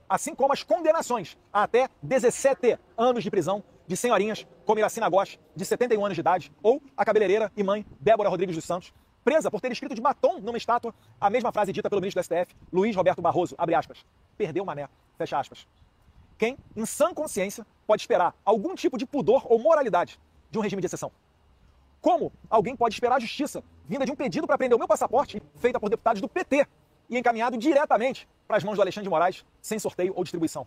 Assim como as condenações a até 17 anos de prisão de senhorinhas como Iracina Gosch, de 71 anos de idade, ou a cabeleireira e mãe Débora Rodrigues dos Santos, presa por ter escrito de batom numa estátua a mesma frase dita pelo ministro do STF, Luiz Roberto Barroso, abre aspas, perdeu o mané, fecha aspas. Quem, em sã consciência, pode esperar algum tipo de pudor ou moralidade de um regime de exceção? Como alguém pode esperar justiça vinda de um pedido para prender o meu passaporte feita por deputados do PT e encaminhado diretamente para as mãos do Alexandre de Moraes sem sorteio ou distribuição?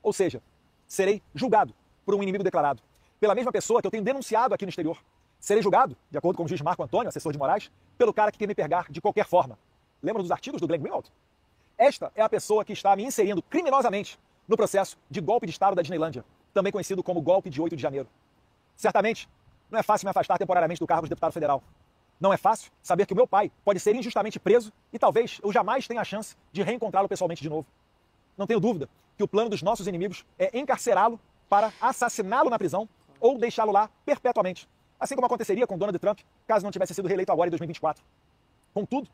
Ou seja, serei julgado por um inimigo declarado, pela mesma pessoa que eu tenho denunciado aqui no exterior. Serei julgado, de acordo com o juiz Marco Antônio, assessor de Moraes, pelo cara que quer me pegar de qualquer forma. Lembra dos artigos do Glenn Greenwald? Esta é a pessoa que está me inserindo criminosamente no processo de golpe de Estado da Disneylândia, também conhecido como golpe de 8 de janeiro. Certamente, não é fácil me afastar temporariamente do cargo de deputado federal. Não é fácil saber que o meu pai pode ser injustamente preso e talvez eu jamais tenha a chance de reencontrá-lo pessoalmente de novo. Não tenho dúvida que o plano dos nossos inimigos é encarcerá-lo para assassiná-lo na prisão ou deixá-lo lá perpetuamente, assim como aconteceria com Donald Trump caso não tivesse sido reeleito agora em 2024. Contudo,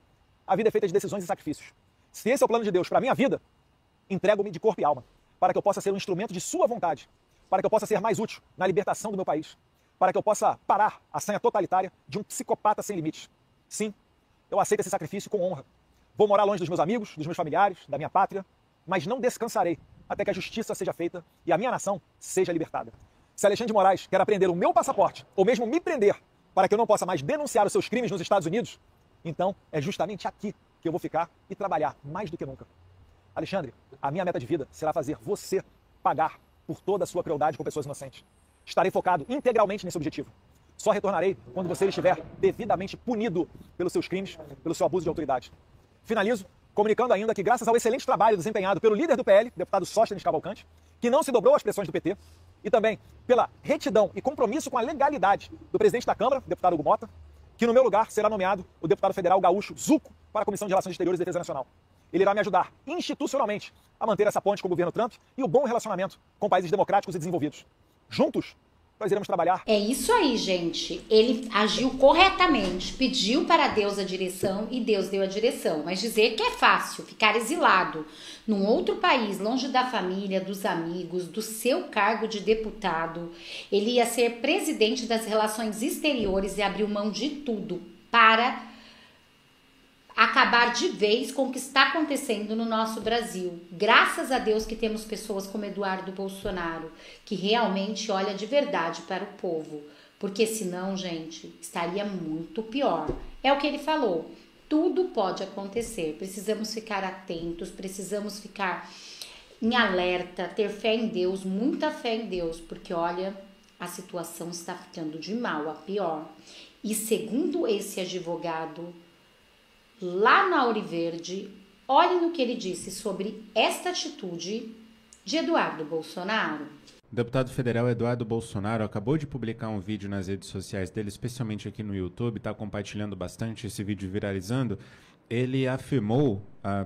a vida é feita de decisões e sacrifícios. Se esse é o plano de Deus para a minha vida, entrego-me de corpo e alma, para que eu possa ser um instrumento de sua vontade, para que eu possa ser mais útil na libertação do meu país, para que eu possa parar a sanha totalitária de um psicopata sem limites. Sim, eu aceito esse sacrifício com honra. Vou morar longe dos meus amigos, dos meus familiares, da minha pátria, mas não descansarei até que a justiça seja feita e a minha nação seja libertada. Se Alexandre de Moraes quer apreender o meu passaporte, ou mesmo me prender, para que eu não possa mais denunciar os seus crimes nos Estados Unidos, então é justamente aqui que eu vou ficar e trabalhar mais do que nunca. Alexandre, a minha meta de vida será fazer você pagar por toda a sua crueldade com pessoas inocentes. Estarei focado integralmente nesse objetivo. Só retornarei quando você estiver devidamente punido pelos seus crimes, pelo seu abuso de autoridade. Finalizo comunicando ainda que, graças ao excelente trabalho desempenhado pelo líder do PL, deputado Sóstenes Cavalcante, que não se dobrou às pressões do PT, e também pela retidão e compromisso com a legalidade do presidente da Câmara, deputado Hugo Mota, que no meu lugar será nomeado o deputado federal gaúcho Zuco para a Comissão de Relações Exteriores e Defesa Nacional. Ele irá me ajudar institucionalmente a manter essa ponte com o governo Trump e o bom relacionamento com países democráticos e desenvolvidos. Juntos, nós iremos trabalhar. É isso aí, gente. Ele agiu corretamente, pediu para Deus a direção e Deus deu a direção. Mas dizer que é fácil ficar exilado num outro país, longe da família, dos amigos, do seu cargo de deputado, ele ia ser presidente das relações exteriores e abriu mão de tudo para acabar de vez com o que está acontecendo no nosso Brasil. Graças a Deus que temos pessoas como Eduardo Bolsonaro, que realmente olha de verdade para o povo, porque senão, gente, estaria muito pior. É o que ele falou, tudo pode acontecer, precisamos ficar atentos, precisamos ficar em alerta, ter fé em Deus, muita fé em Deus, porque olha, a situação está ficando de mal a pior. E segundo esse advogado, lá na Auriverde, olhem no que ele disse sobre esta atitude de Eduardo Bolsonaro. O deputado federal Eduardo Bolsonaro acabou de publicar um vídeo nas redes sociais dele, especialmente aqui no YouTube, está compartilhando bastante esse vídeo, viralizando. Ele afirmou,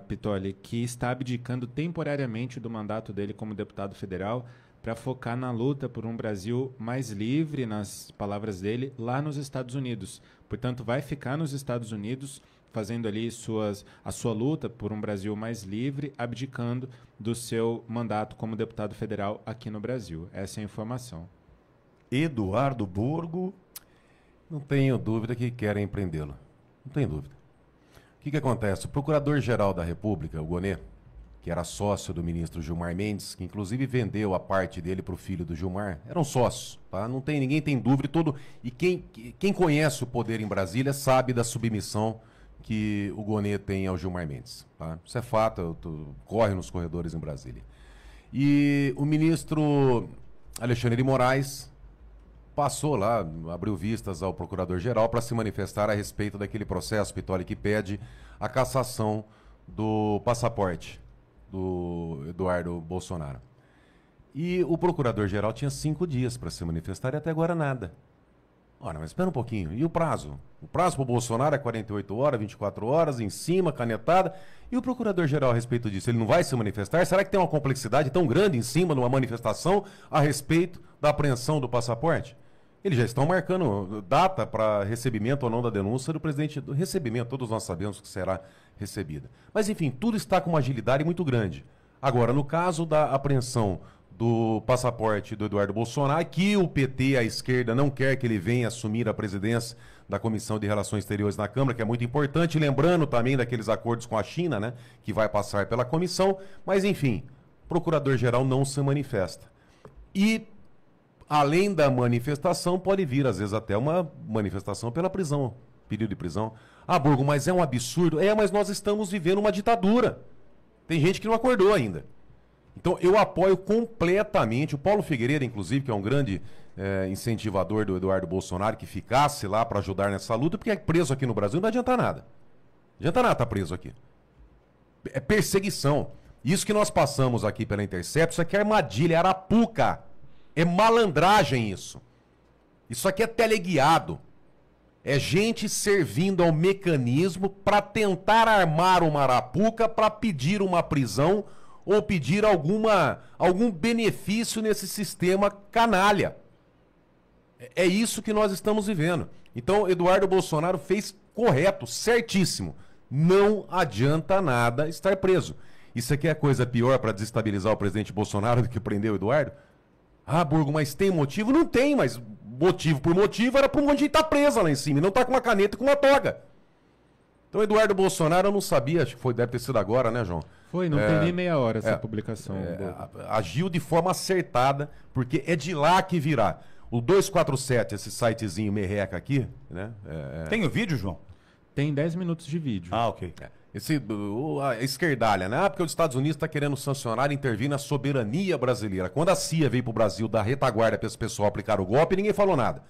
Pitoli, que está abdicando temporariamente do mandato dele como deputado federal para focar na luta por um Brasil mais livre, nas palavras dele, lá nos Estados Unidos. Portanto, vai ficar nos Estados Unidos fazendo ali a sua luta por um Brasil mais livre, abdicando do seu mandato como deputado federal aqui no Brasil. Essa é a informação. Eduardo Burgo, não tenho dúvida que querem prendê-lo. Não tenho dúvida. O que acontece? O Procurador-Geral da República, o Gonê, que era sócio do ministro Gilmar Mendes, que inclusive vendeu a parte dele para o filho do Gilmar, eram sócios, tá? Ninguém tem dúvida. E quem conhece o poder em Brasília sabe da submissão que o Gonê tem ao Gilmar Mendes. Tá? Isso é fato, corre nos corredores em Brasília. E o ministro Alexandre de Moraes passou lá, abriu vistas ao Procurador-Geral para se manifestar a respeito daquele processo, Pitoli, que pede a cassação do passaporte do Eduardo Bolsonaro. E o Procurador-Geral tinha 5 dias para se manifestar e até agora nada. Ora, mas espera um pouquinho. E o prazo? O prazo para o Bolsonaro é 48 horas, 24 horas, em cima, canetada. E o Procurador-Geral a respeito disso, ele não vai se manifestar? Será que tem uma complexidade tão grande em cima de uma manifestação a respeito da apreensão do passaporte? Eles já estão marcando data para recebimento ou não da denúncia do presidente. Do recebimento, todos nós sabemos que será recebida. Mas, enfim, tudo está com uma agilidade muito grande. Agora, no caso da apreensão do passaporte do Eduardo Bolsonaro, que o PT, a esquerda, não quer que ele venha assumir a presidência da Comissão de Relações Exteriores na Câmara, que é muito importante, lembrando também daqueles acordos com a China, né, que vai passar pela comissão, mas enfim, o Procurador-Geral não se manifesta. E, além da manifestação, pode vir, às vezes, até uma manifestação pela prisão, pedido de prisão. Ah, Burgo, mas é um absurdo. É, mas nós estamos vivendo uma ditadura. Tem gente que não acordou ainda. Então, eu apoio completamente, o Paulo Figueiredo, inclusive, que é um grande incentivador do Eduardo Bolsonaro, que ficasse lá para ajudar nessa luta, porque é preso aqui no Brasil não adianta nada. Não adianta nada estar preso aqui. É perseguição. Isso que nós passamos aqui pela Intercept, isso aqui é armadilha, é arapuca. É malandragem isso. Isso aqui é teleguiado. É gente servindo ao mecanismo para tentar armar uma arapuca para pedir uma prisão ou pedir algum benefício nesse sistema canalha. É isso que nós estamos vivendo. Então, Eduardo Bolsonaro fez correto, certíssimo. Não adianta nada estar preso. Isso aqui é coisa pior para desestabilizar o presidente Bolsonaro do que prender o Eduardo? Ah, Burgo, mas tem motivo? Não tem, mas motivo por motivo era para um monte de gente estar presa lá em cima e não estar com uma caneta e com uma toga. Então, Eduardo Bolsonaro, eu não sabia, acho que deve ter sido agora, né, João? Foi, não tem nem meia hora essa publicação. Agiu de forma acertada, porque é de lá que virá. O 247, esse sitezinho merreca aqui, né? Tem o vídeo, João? Tem 10 minutos de vídeo. Ah, ok. A esquerdalha, né? Porque os Estados Unidos está querendo sancionar e intervir na soberania brasileira. Quando a CIA veio para o Brasil dar retaguarda para esse pessoal aplicar o golpe, ninguém falou nada.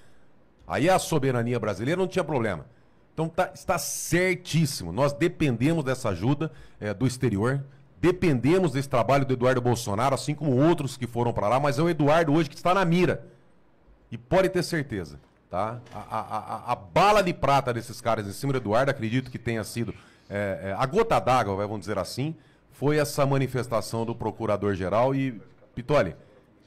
Aí a soberania brasileira não tinha problema. Então está certíssimo. Nós dependemos dessa ajuda do exterior, dependemos desse trabalho do Eduardo Bolsonaro, assim como outros que foram para lá, mas é o Eduardo hoje que está na mira. E pode ter certeza, tá? A bala de prata desses caras em cima do Eduardo, acredito que tenha sido a gota d'água, vamos dizer assim, foi essa manifestação do Procurador-Geral. E, Pitoli,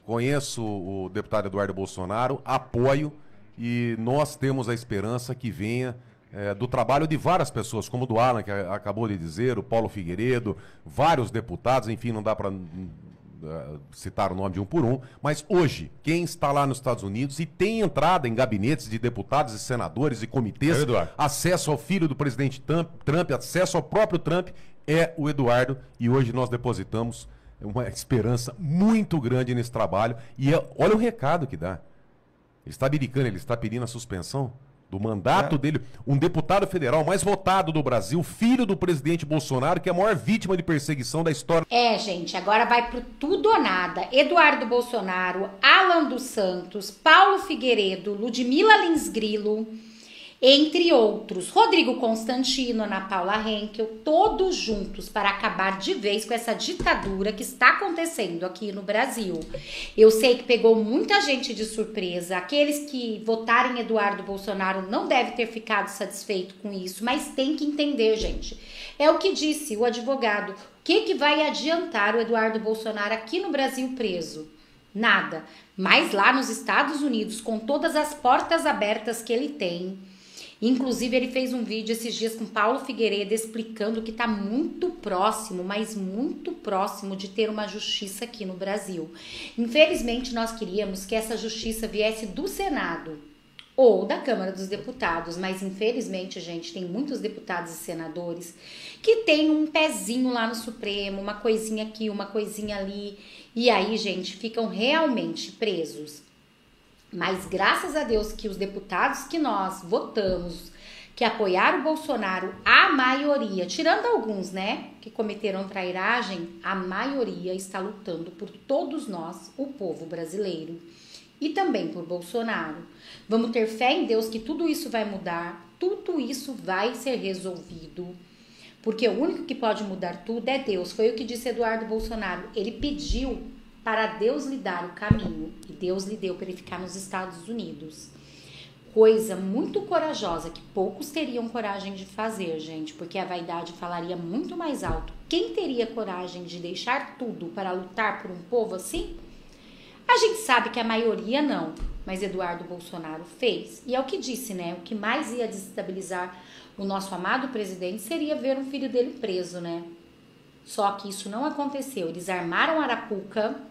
conheço o deputado Eduardo Bolsonaro, apoio, e nós temos a esperança que venha do trabalho de várias pessoas, como o do Alan, que acabou de dizer, o Paulo Figueiredo, vários deputados, enfim, não dá para citar o nome de um por um, mas hoje, quem está lá nos Estados Unidos e tem entrada em gabinetes de deputados e senadores e comitês, acesso ao filho do presidente Trump, acesso ao próprio Trump, é o Eduardo, e hoje nós depositamos uma esperança muito grande nesse trabalho, e olha o recado que dá. Ele está abdicando, ele está pedindo a suspensão do mandato dele, um deputado federal mais votado do Brasil, filho do presidente Bolsonaro, que é a maior vítima de perseguição da história. Gente, agora vai pro tudo ou nada. Eduardo Bolsonaro, Alan dos Santos, Paulo Figueiredo, Ludmila Lins Grilo, entre outros, Rodrigo Constantino, Ana Paula Henkel, todos juntos para acabar de vez com essa ditadura que está acontecendo aqui no Brasil. Eu sei que pegou muita gente de surpresa, aqueles que votaram em Eduardo Bolsonaro não devem ter ficado satisfeitos com isso, mas tem que entender, gente. É o que disse o advogado, o que vai adiantar o Eduardo Bolsonaro aqui no Brasil preso? Nada, mas lá nos Estados Unidos, com todas as portas abertas que ele tem. Inclusive, ele fez um vídeo esses dias com Paulo Figueiredo explicando que está muito próximo, mas muito próximo de ter uma justiça aqui no Brasil. Infelizmente, nós queríamos que essa justiça viesse do Senado ou da Câmara dos Deputados, mas infelizmente, gente, tem muitos deputados e senadores que tem um pezinho lá no Supremo, uma coisinha aqui, uma coisinha ali, e aí, gente, ficam realmente presos. Mas graças a Deus que os deputados que nós votamos, que apoiaram o Bolsonaro, a maioria, tirando alguns, né, que cometeram trairagem, a maioria está lutando por todos nós, o povo brasileiro, e também por Bolsonaro. Vamos ter fé em Deus que tudo isso vai mudar, tudo isso vai ser resolvido, porque o único que pode mudar tudo é Deus. Foi o que disse Eduardo Bolsonaro, ele pediu para Deus lhe dar o caminho, e Deus lhe deu para ele ficar nos Estados Unidos. Coisa muito corajosa, que poucos teriam coragem de fazer, gente, porque a vaidade falaria muito mais alto. Quem teria coragem de deixar tudo para lutar por um povo assim? A gente sabe que a maioria não, mas Eduardo Bolsonaro fez. E é o que disse, né? O que mais ia desestabilizar o nosso amado presidente seria ver um filho dele preso, né? Só que isso não aconteceu. Eles armaram Arapuca,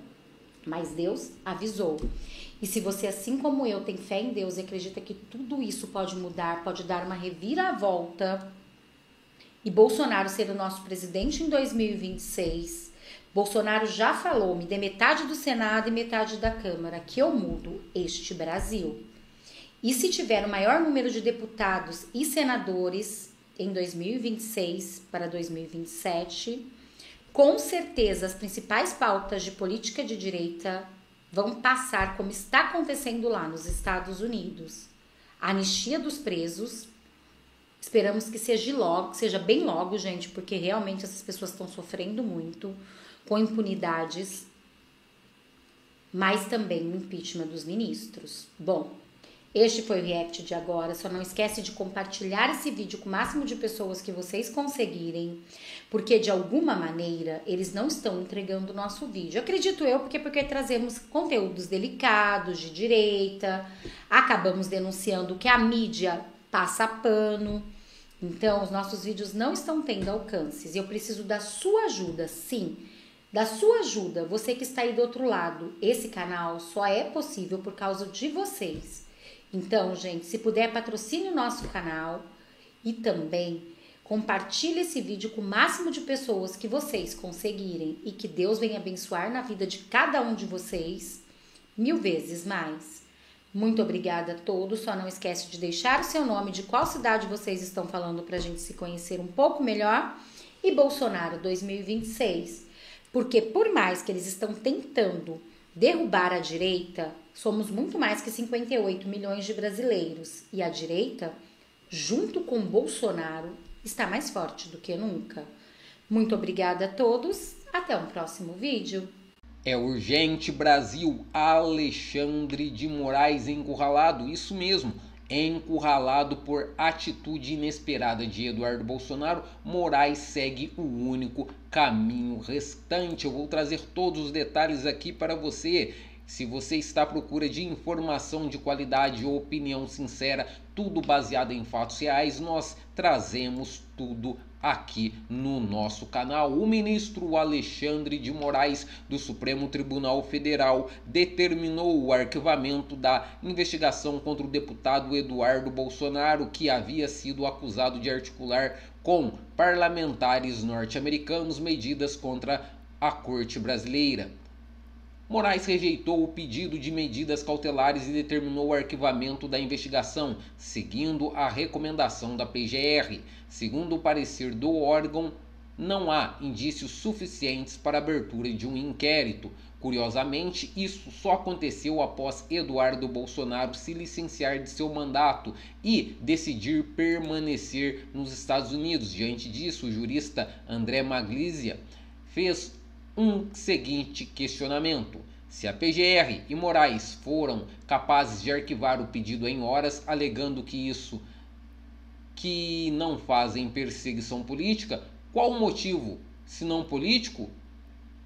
mas Deus avisou. E se você, assim como eu, tem fé em Deus e acredita que tudo isso pode mudar, pode dar uma reviravolta, e Bolsonaro ser o nosso presidente em 2026, Bolsonaro já falou, me dê metade do Senado e metade da Câmara, que eu mudo este Brasil. E se tiver o maior número de deputados e senadores em 2026 para 2027... com certeza, as principais pautas de política de direita vão passar como está acontecendo lá nos Estados Unidos. A anistia dos presos, esperamos que seja bem logo, gente, porque realmente essas pessoas estão sofrendo muito com impunidades, mas também o impeachment dos ministros. Bom, este foi o react de agora. Só não esquece de compartilhar esse vídeo com o máximo de pessoas que vocês conseguirem, porque de alguma maneira eles não estão entregando o nosso vídeo. Acredito eu, porque trazemos conteúdos delicados, de direita, acabamos denunciando que a mídia passa pano, então os nossos vídeos não estão tendo alcances e eu preciso da sua ajuda, sim, da sua ajuda, você que está aí do outro lado. Esse canal só é possível por causa de vocês. Então, gente, se puder, patrocine o nosso canal e também compartilhe esse vídeo com o máximo de pessoas que vocês conseguirem e que Deus venha abençoar na vida de cada um de vocês 1000 vezes mais. Muito obrigada a todos. Só não esquece de deixar o seu nome, de qual cidade vocês estão falando para a gente se conhecer um pouco melhor. E Bolsonaro 2026, porque por mais que eles estão tentando derrubar a direita, somos muito mais que 58 milhões de brasileiros. E a direita, junto com Bolsonaro, está mais forte do que nunca. Muito obrigada a todos. Até um próximo vídeo. É urgente, Brasil. Alexandre de Moraes encurralado. Isso mesmo. Encurralado por atitude inesperada de Eduardo Bolsonaro, Moraes segue o único caminho restante. Eu vou trazer todos os detalhes aqui para você. Se você está à procura de informação de qualidade ou opinião sincera, tudo baseado em fatos reais, nós trazemos tudo aqui no nosso canal. O ministro Alexandre de Moraes do Supremo Tribunal Federal determinou o arquivamento da investigação contra o deputado Eduardo Bolsonaro, que havia sido acusado de articular com parlamentares norte-americanos medidas contra a Corte brasileira. Moraes rejeitou o pedido de medidas cautelares e determinou o arquivamento da investigação, seguindo a recomendação da PGR. Segundo o parecer do órgão, não há indícios suficientes para a abertura de um inquérito. Curiosamente, isso só aconteceu após Eduardo Bolsonaro se licenciar de seu mandato e decidir permanecer nos Estados Unidos. Diante disso, o jurista André Maglizia fez um seguinte questionamento: se a PGR e Moraes foram capazes de arquivar o pedido em horas, alegando que não fazem perseguição política, qual o motivo, se não político,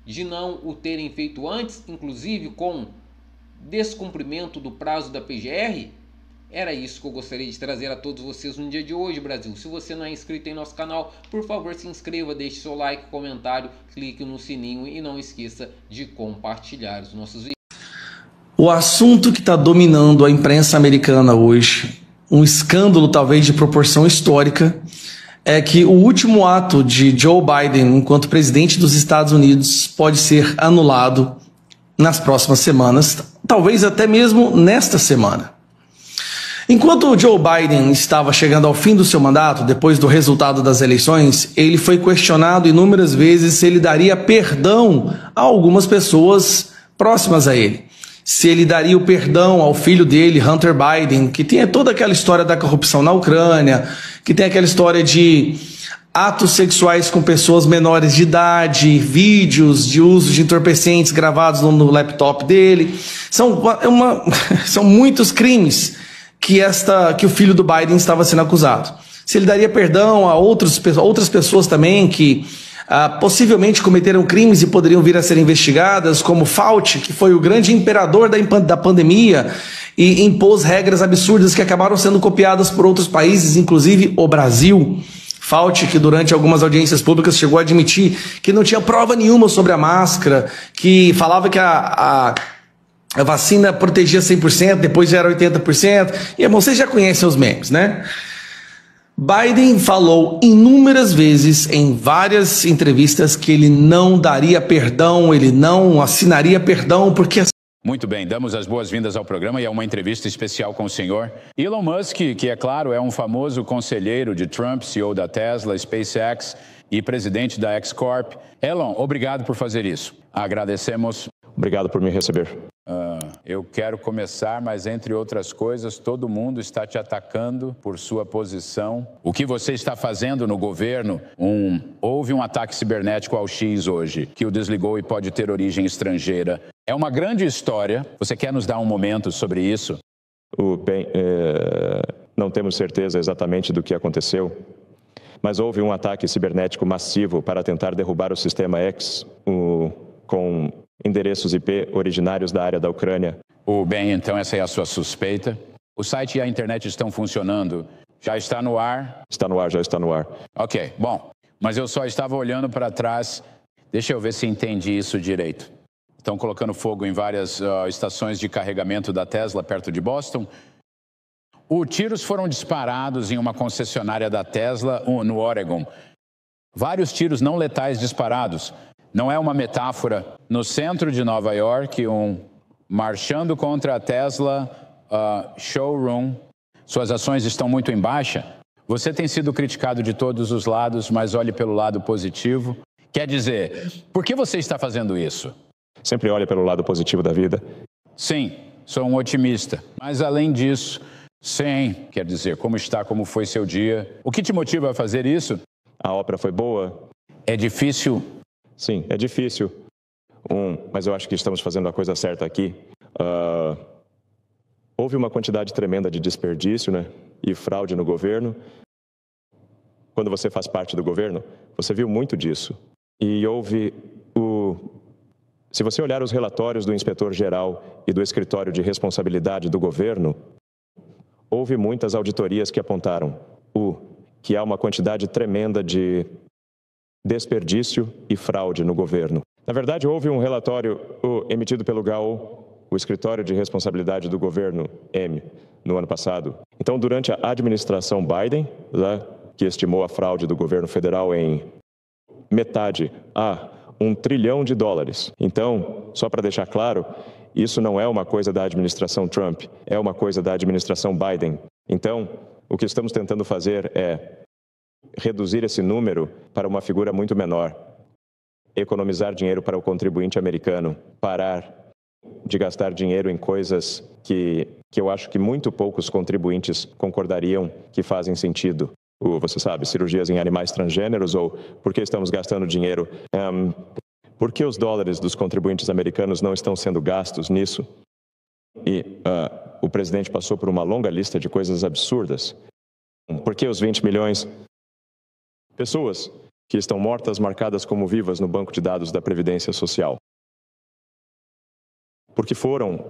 de não o terem feito antes, inclusive com descumprimento do prazo da PGR? Era isso que eu gostaria de trazer a todos vocês no dia de hoje, Brasil. Se você não é inscrito em nosso canal, por favor se inscreva, deixe seu like, comentário, clique no sininho e não esqueça de compartilhar os nossos vídeos. O assunto que está dominando a imprensa americana hoje, um escândalo talvez de proporção histórica, é que o último ato de Joe Biden enquanto presidente dos Estados Unidos pode ser anulado nas próximas semanas, talvez até mesmo nesta semana. Enquanto Joe Biden estava chegando ao fim do seu mandato, depois do resultado das eleições, ele foi questionado inúmeras vezes se ele daria perdão a algumas pessoas próximas a ele. Se ele daria o perdão ao filho dele, Hunter Biden, que tem toda aquela história da corrupção na Ucrânia, que tem aquela história de atos sexuais com pessoas menores de idade, vídeos de uso de entorpecentes gravados no laptop dele. São muitos crimes que o filho do Biden estava sendo acusado. Se ele daria perdão a outras pessoas também que possivelmente cometeram crimes e poderiam vir a ser investigadas, como Fauci, que foi o grande imperador da pandemia e impôs regras absurdas que acabaram sendo copiadas por outros países, inclusive o Brasil. Fauci, que durante algumas audiências públicas chegou a admitir que não tinha prova nenhuma sobre a máscara, que falava que a vacina protegia 100%, depois já era 80%. E, vocês já conhecem os memes, né? Biden falou inúmeras vezes em várias entrevistas que ele não daria perdão, ele não assinaria perdão, porque... Muito bem, damos as boas-vindas ao programa e a uma entrevista especial com o senhor Elon Musk, que é claro, é um famoso conselheiro de Trump, CEO da Tesla, SpaceX e presidente da X-Corp. Elon, obrigado por fazer isso. Agradecemos. Obrigado por me receber. Eu quero começar, mas entre outras coisas, todo mundo está te atacando por sua posição. O que você está fazendo no governo? Houve um ataque cibernético ao X hoje, que o desligou e pode ter origem estrangeira. É uma grande história. Você quer nos dar um momento sobre isso? Bem, não temos certeza exatamente do que aconteceu, mas houve um ataque cibernético massivo para tentar derrubar o sistema X com endereços IP originários da área da Ucrânia. Bem, então essa é a sua suspeita. O site e a internet estão funcionando. Já está no ar? Está no ar, já está no ar. Ok, bom. Mas eu só estava olhando para trás. Deixa eu ver se entendi isso direito. Estão colocando fogo em várias estações de carregamento da Tesla perto de Boston. Tiros foram disparados em uma concessionária da Tesla no Oregon. Vários tiros não letais disparados. Não é uma metáfora. No centro de Nova York, marchando contra a Tesla showroom, suas ações estão muito em baixa. Você tem sido criticado de todos os lados, mas olhe pelo lado positivo. Quer dizer, por que você está fazendo isso? Sempre olhe pelo lado positivo da vida. Sim, sou um otimista. Mas além disso, sim, quer dizer, como foi seu dia? O que te motiva a fazer isso? A ópera foi boa. É difícil? Sim, é difícil. Mas eu acho que estamos fazendo a coisa certa aqui. Houve uma quantidade tremenda de desperdício, né, e fraude no governo. Quando você faz parte do governo, você viu muito disso. E houve Se você olhar os relatórios do inspetor-geral e do escritório de responsabilidade do governo, houve muitas auditorias que apontaram que há uma quantidade tremenda de desperdício e fraude no governo. Na verdade, houve um relatório emitido pelo GAO, o escritório de responsabilidade do governo, M, no ano passado. Então, durante a administração Biden, que estimou a fraude do governo federal em metade a $1 trilhão. Então, só para deixar claro, isso não é uma coisa da administração Trump, é uma coisa da administração Biden. Então, o que estamos tentando fazer é reduzir esse número para uma figura muito menor, economizar dinheiro para o contribuinte americano, parar de gastar dinheiro em coisas que eu acho que muito poucos contribuintes concordariam que fazem sentido. Você sabe, cirurgias em animais transgêneros, ou por que estamos gastando dinheiro? Por que os dólares dos contribuintes americanos não estão sendo gastos nisso? E o presidente passou por uma longa lista de coisas absurdas. Por que os 20 milhões de pessoas que estão mortas marcadas como vivas no banco de dados da Previdência Social? Porque foram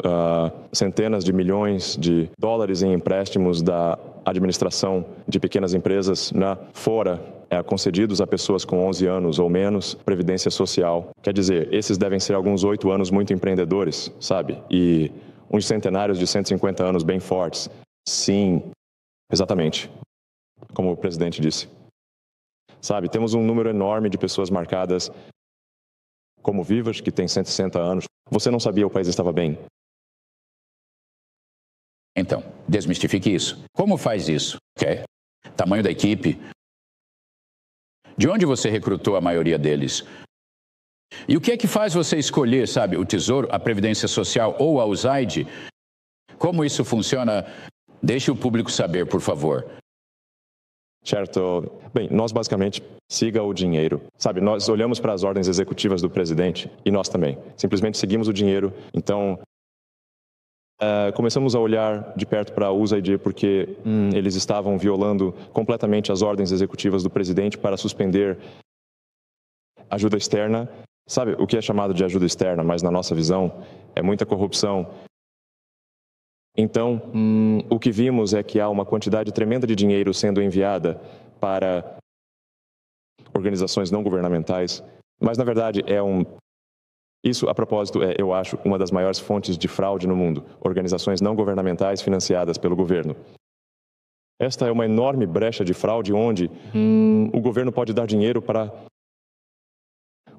centenas de milhões de dólares em empréstimos da administração de pequenas empresas fora, concedidos a pessoas com 11 anos ou menos, Previdência Social. Quer dizer, esses devem ser alguns 8 anos muito empreendedores, sabe? E uns centenários de 150 anos bem fortes. Sim, exatamente, como o presidente disse. Sabe, temos um número enorme de pessoas marcadas como vivas, que têm 160 anos. Você não sabia o país estava bem. Então, desmistifique isso. Como faz isso? Okay. Tamanho da equipe? De onde você recrutou a maioria deles? E o que é que faz você escolher, sabe, o Tesouro, a Previdência Social ou a USAID? Como isso funciona? Deixe o público saber, por favor. Certo. Bem, nós basicamente siga o dinheiro. Sabe, nós olhamos para as ordens executivas do presidente e nós também. Simplesmente seguimos o dinheiro. Então, começamos a olhar de perto para a USAID porque eles estavam violando completamente as ordens executivas do presidente para suspender ajuda externa. Sabe, o que é chamado de ajuda externa, mas na nossa visão é muita corrupção. Então, o que vimos é que há uma quantidade tremenda de dinheiro sendo enviada para organizações não governamentais, mas na verdade isso, a propósito, eu acho, uma das maiores fontes de fraude no mundo, organizações não governamentais financiadas pelo governo. Esta é uma enorme brecha de fraude onde o governo pode dar dinheiro para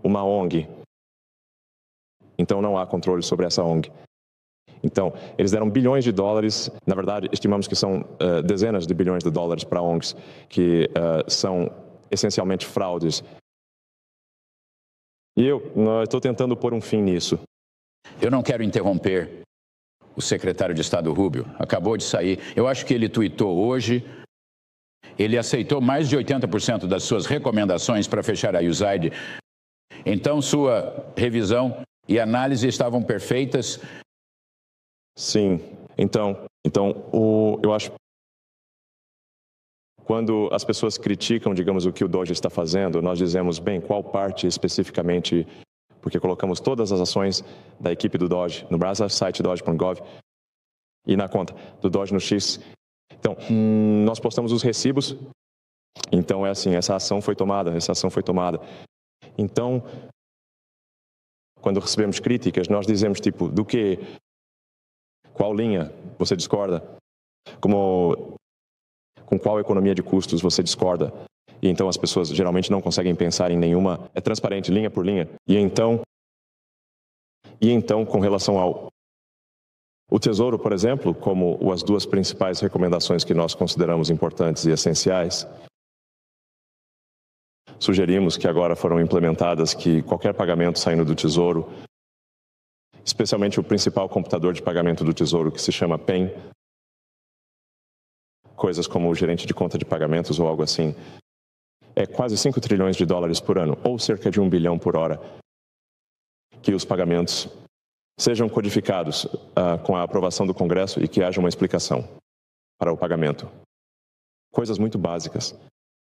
uma ONG. Então não há controle sobre essa ONG. Então, eles deram bilhões de dólares, na verdade, estimamos que são dezenas de bilhões de dólares para ONGs, que são essencialmente fraudes. E eu estou tentando pôr um fim nisso. Eu não quero interromper o secretário de Estado Rubio, acabou de sair. Eu acho que ele tuitou hoje, ele aceitou mais de 80% das suas recomendações para fechar a USAID. Então, sua revisão e análise estavam perfeitas. Sim, então eu acho quando as pessoas criticam, digamos, o que o Doge está fazendo, nós dizemos, bem, qual parte especificamente, porque colocamos todas as ações da equipe do Doge no site doge.gov e na conta do Doge no X. Então, nós postamos os recibos, então é assim, essa ação foi tomada. Então, quando recebemos críticas, nós dizemos, tipo, do que... Qual linha você discorda? Com qual economia de custos você discorda? E então as pessoas geralmente não conseguem pensar em nenhuma. É transparente, linha por linha. E então com relação ao Tesouro, por exemplo, como as duas principais recomendações que nós consideramos importantes e essenciais, sugerimos que agora foram implementadas que qualquer pagamento saindo do Tesouro, especialmente o principal computador de pagamento do Tesouro, que se chama PEN, coisas como o gerente de conta de pagamentos ou algo assim, é quase 5 trilhões de dólares por ano, ou cerca de 1 bilhão por hora, que os pagamentos sejam codificados com a aprovação do Congresso e que haja uma explicação para o pagamento. Coisas muito básicas.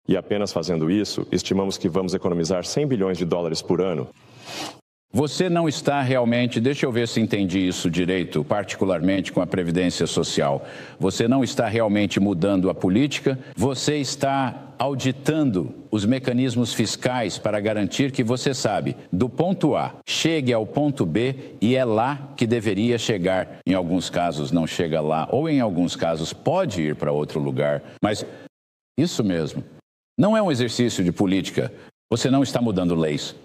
E apenas fazendo isso, estimamos que vamos economizar 100 bilhões de dólares por ano. Você não está realmente, deixa eu ver se entendi isso direito, particularmente com a Previdência Social. Você não está realmente mudando a política, você está auditando os mecanismos fiscais para garantir que você sabe, do ponto A, chegue ao ponto B e é lá que deveria chegar. Em alguns casos não chega lá, ou em alguns casos pode ir para outro lugar. Mas isso mesmo, não é um exercício de política, você não está mudando leis.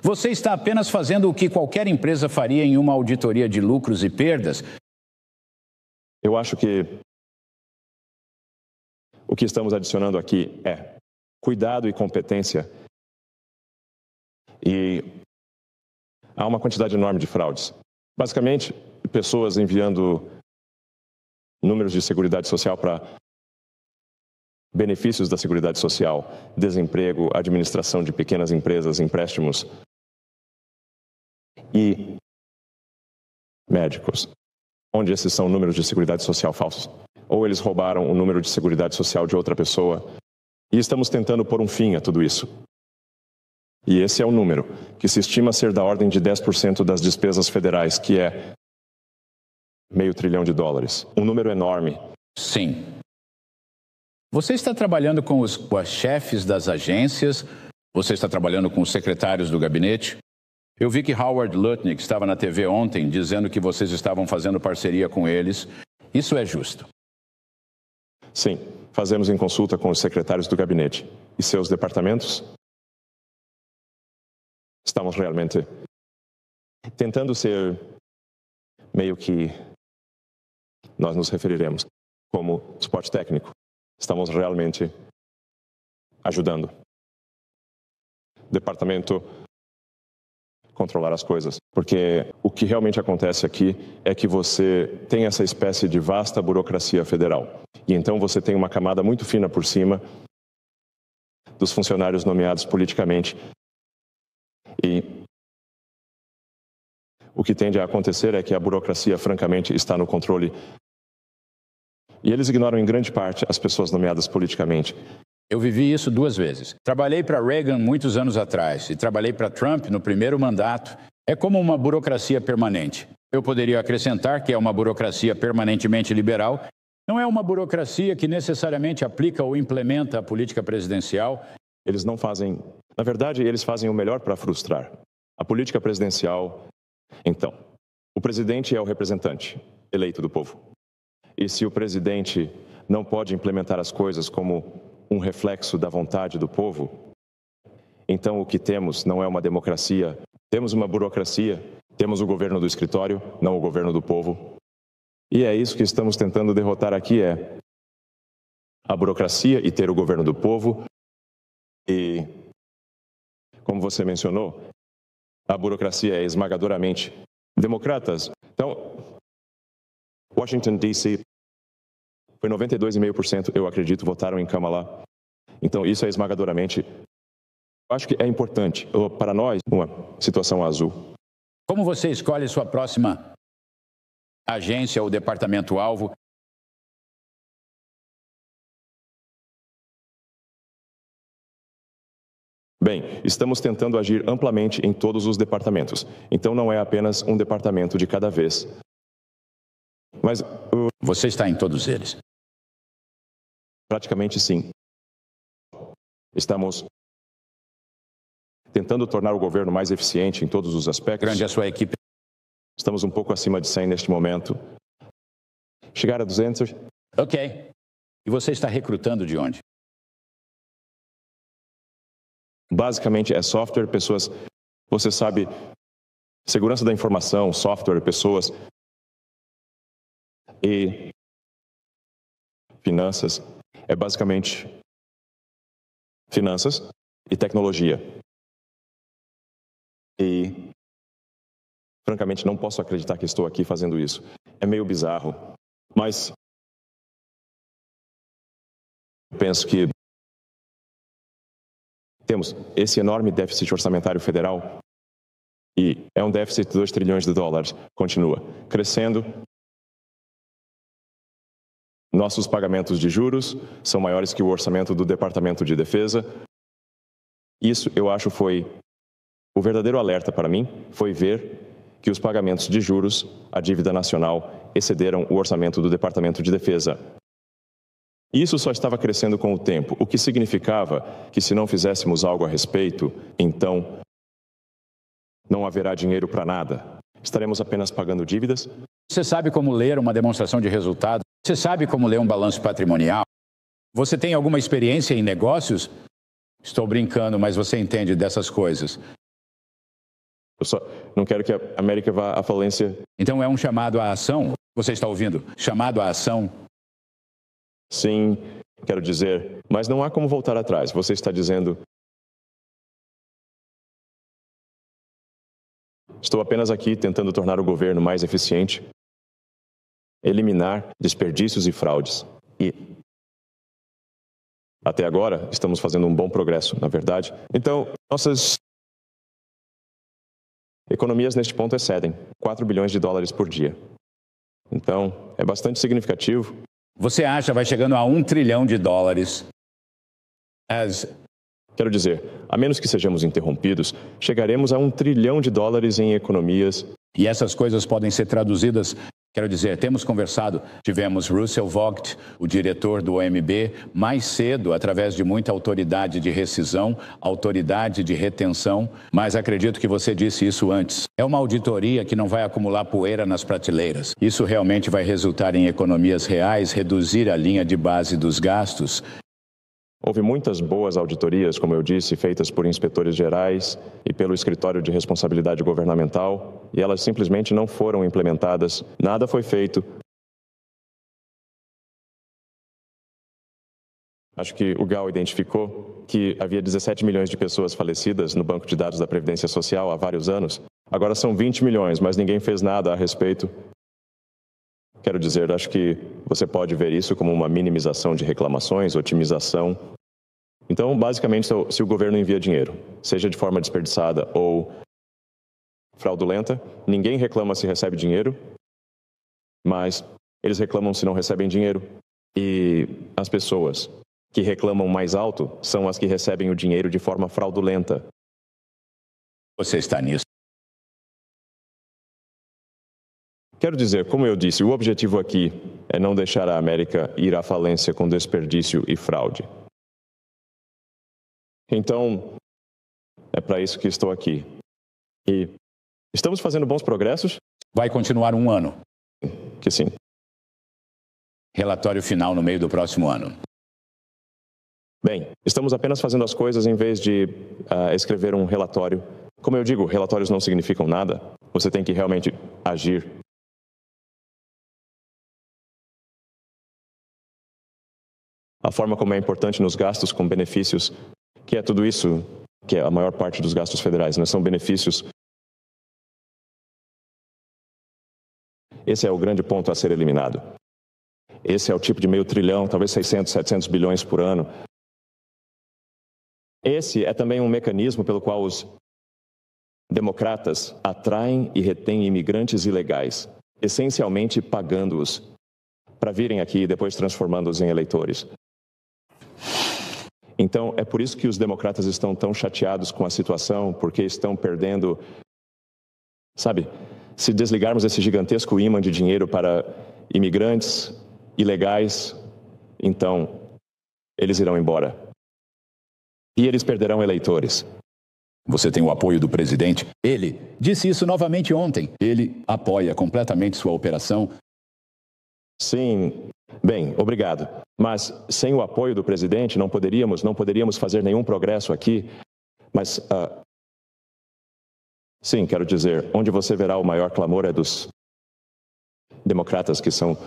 Você está apenas fazendo o que qualquer empresa faria em uma auditoria de lucros e perdas? Eu acho que o que estamos adicionando aqui é cuidado e competência. E há uma quantidade enorme de fraudes. Basicamente, pessoas enviando números de seguridade social para benefícios da seguridade social, desemprego, administração de pequenas empresas, empréstimos e médicos, onde esses são números de seguridade social falsos. Ou eles roubaram o número de seguridade social de outra pessoa. E estamos tentando pôr um fim a tudo isso. E esse é o número, que se estima ser da ordem de 10% das despesas federais, que é $500 bilhão. Um número enorme. Sim. Você está trabalhando com os chefes das agências? Você está trabalhando com os secretários do gabinete? Eu vi que Howard Lutnick estava na TV ontem dizendo que vocês estavam fazendo parceria com eles. Isso é justo? Sim, fazemos em consulta com os secretários do gabinete. E seus departamentos? Estamos realmente tentando ser meio que nós nos referiremos como suporte técnico. Estamos realmente ajudando o departamento controlar as coisas. Porque o que realmente acontece aqui é que você tem essa espécie de vasta burocracia federal. E então você tem uma camada muito fina por cima dos funcionários nomeados politicamente. E o que tende a acontecer é que a burocracia, francamente, está no controle. E eles ignoram em grande parte as pessoas nomeadas politicamente. Eu vivi isso 2 vezes. Trabalhei para Reagan muitos anos atrás e trabalhei para Trump no primeiro mandato. É como uma burocracia permanente. Eu poderia acrescentar que é uma burocracia permanentemente liberal. Não é uma burocracia que necessariamente aplica ou implementa a política presidencial. Eles não fazem... Na verdade, eles fazem o melhor para frustrar. A política presidencial... Então, o presidente é o representante eleito do povo. E se o presidente não pode implementar as coisas como um reflexo da vontade do povo, então o que temos não é uma democracia. Temos uma burocracia, temos o governo do escritório, não o governo do povo. E é isso que estamos tentando derrotar aqui, é a burocracia e ter o governo do povo. E, como você mencionou, a burocracia é esmagadoramente democratas. Então, Washington, D.C., foi 92,5%, eu acredito, votaram em Kamala. Então, isso é esmagadoramente. Eu acho que é importante, para nós, uma situação azul. Como você escolhe sua próxima agência ou departamento-alvo? Bem, estamos tentando agir amplamente em todos os departamentos. Então, não é apenas um departamento de cada vez. Mas você está em todos eles? Praticamente sim. Estamos tentando tornar o governo mais eficiente em todos os aspectos. Grande a sua equipe. Estamos um pouco acima de 100 neste momento. Chegar a 200. Ok. E você está recrutando de onde? Basicamente é software, pessoas... Você sabe, segurança da informação, software, pessoas... E finanças é basicamente finanças e tecnologia. E, francamente, não posso acreditar que estou aqui fazendo isso. É meio bizarro, mas penso que temos esse enorme déficit orçamentário federal e é um déficit de $2 trilhões, continua crescendo. Nossos pagamentos de juros são maiores que o orçamento do Departamento de Defesa. Isso, eu acho, foi O verdadeiro alerta para mim foi ver que os pagamentos de juros à dívida nacional excederam o orçamento do Departamento de Defesa. E isso só estava crescendo com o tempo, o que significava que se não fizéssemos algo a respeito, então não haverá dinheiro para nada. Estaremos apenas pagando dívidas. Você sabe como ler uma demonstração de resultado? Você sabe como ler um balanço patrimonial? Você tem alguma experiência em negócios? Estou brincando, mas você entende dessas coisas. Eu só não quero que a América vá à falência. Então é um chamado à ação? Você está ouvindo? Chamado à ação? Sim, quero dizer, mas não há como voltar atrás. Você está dizendo... Estou apenas aqui tentando tornar o governo mais eficiente, eliminar desperdícios e fraudes. E até agora estamos fazendo um bom progresso, na verdade. Então, nossas economias neste ponto excedem 4 bilhões de dólares por dia. Então, é bastante significativo. Você acha vai chegando a 1 trilhão de dólares? Quero dizer, a menos que sejamos interrompidos, chegaremos a 1 trilhão de dólares em economias. E essas coisas podem ser traduzidas, quero dizer, temos conversado, tivemos Russell Vogt, o diretor do OMB, mais cedo, através de muita autoridade de rescisão, autoridade de retenção, mas acredito que você disse isso antes. É uma auditoria que não vai acumular poeira nas prateleiras. Isso realmente vai resultar em economias reais, reduzir a linha de base dos gastos. Houve muitas boas auditorias, como eu disse, feitas por inspetores gerais e pelo Escritório de Responsabilidade Governamental, e elas simplesmente não foram implementadas. Nada foi feito. Acho que o Gal identificou que havia 17 milhões de pessoas falecidas no banco de dados da Previdência Social há vários anos. Agora são 20 milhões, mas ninguém fez nada a respeito. Quero dizer, acho que você pode ver isso como uma minimização de reclamações, otimização. Então, basicamente, se o governo envia dinheiro, seja de forma desperdiçada ou fraudulenta, ninguém reclama se recebe dinheiro, mas eles reclamam se não recebem dinheiro. E as pessoas que reclamam mais alto são as que recebem o dinheiro de forma fraudulenta. Você está nisso? Quero dizer, como eu disse, o objetivo aqui é não deixar a América ir à falência com desperdício e fraude. Então, é para isso que estou aqui. E estamos fazendo bons progressos? Vai continuar 1 ano? Que sim. Relatório final no meio do próximo ano. Bem, estamos apenas fazendo as coisas em vez de escrever um relatório. Como eu digo, relatórios não significam nada. Você tem que realmente agir. A forma como é importante nos gastos com benefícios, que é tudo isso, que é a maior parte dos gastos federais, né? São benefícios. Esse é o grande ponto a ser eliminado. Esse é o tipo de meio trilhão, talvez 600, 700 bilhões por ano. Esse é também um mecanismo pelo qual os democratas atraem e retêm imigrantes ilegais, essencialmente pagando-os para virem aqui e depois transformando-os em eleitores. Então, é por isso que os democratas estão tão chateados com a situação, porque estão perdendo... Sabe, se desligarmos esse gigantesco imã de dinheiro para imigrantes ilegais, então eles irão embora. E eles perderão eleitores. Você tem o apoio do presidente? Ele disse isso novamente ontem. Ele apoia completamente sua operação. Sim, bem, obrigado. Mas sem o apoio do presidente não poderíamos fazer nenhum progresso aqui. Mas, sim, quero dizer, onde você verá o maior clamor é dos democratas que são...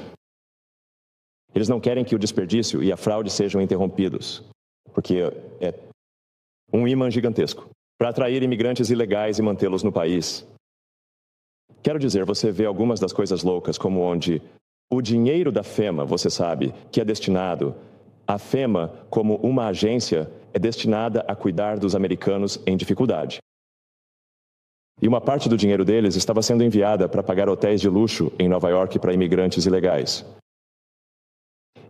Eles não querem que o desperdício e a fraude sejam interrompidos, porque é um imã gigantesco para atrair imigrantes ilegais e mantê-los no país. Quero dizer, você vê algumas das coisas loucas, como onde o dinheiro da FEMA, você sabe, que é destinado... A FEMA, como uma agência, é destinada a cuidar dos americanos em dificuldade. E uma parte do dinheiro deles estava sendo enviada para pagar hotéis de luxo em Nova York para imigrantes ilegais.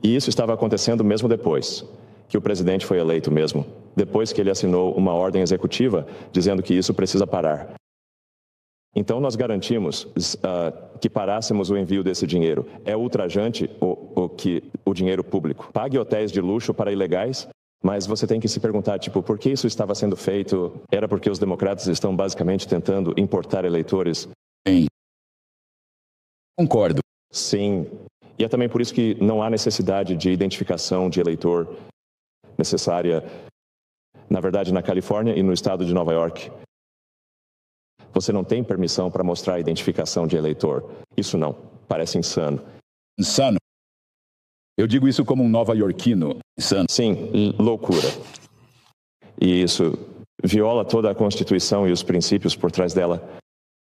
E isso estava acontecendo mesmo depois que o presidente foi eleito mesmo, depois que ele assinou uma ordem executiva dizendo que isso precisa parar. Então nós garantimos que parássemos o envio desse dinheiro. É ultrajante o dinheiro público. Pague hotéis de luxo para ilegais, mas você tem que se perguntar, tipo, por que isso estava sendo feito? Era porque os democratas estão basicamente tentando importar eleitores? Sim. Concordo. Sim. E é também por isso que não há necessidade de identificação de eleitor necessária, na verdade, na Califórnia e no estado de Nova York. Você não tem permissão para mostrar a identificação de eleitor. Isso não. Parece insano. Insano? Eu digo isso como um nova-iorquino. Insano. Sim, loucura. E isso viola toda a Constituição e os princípios por trás dela.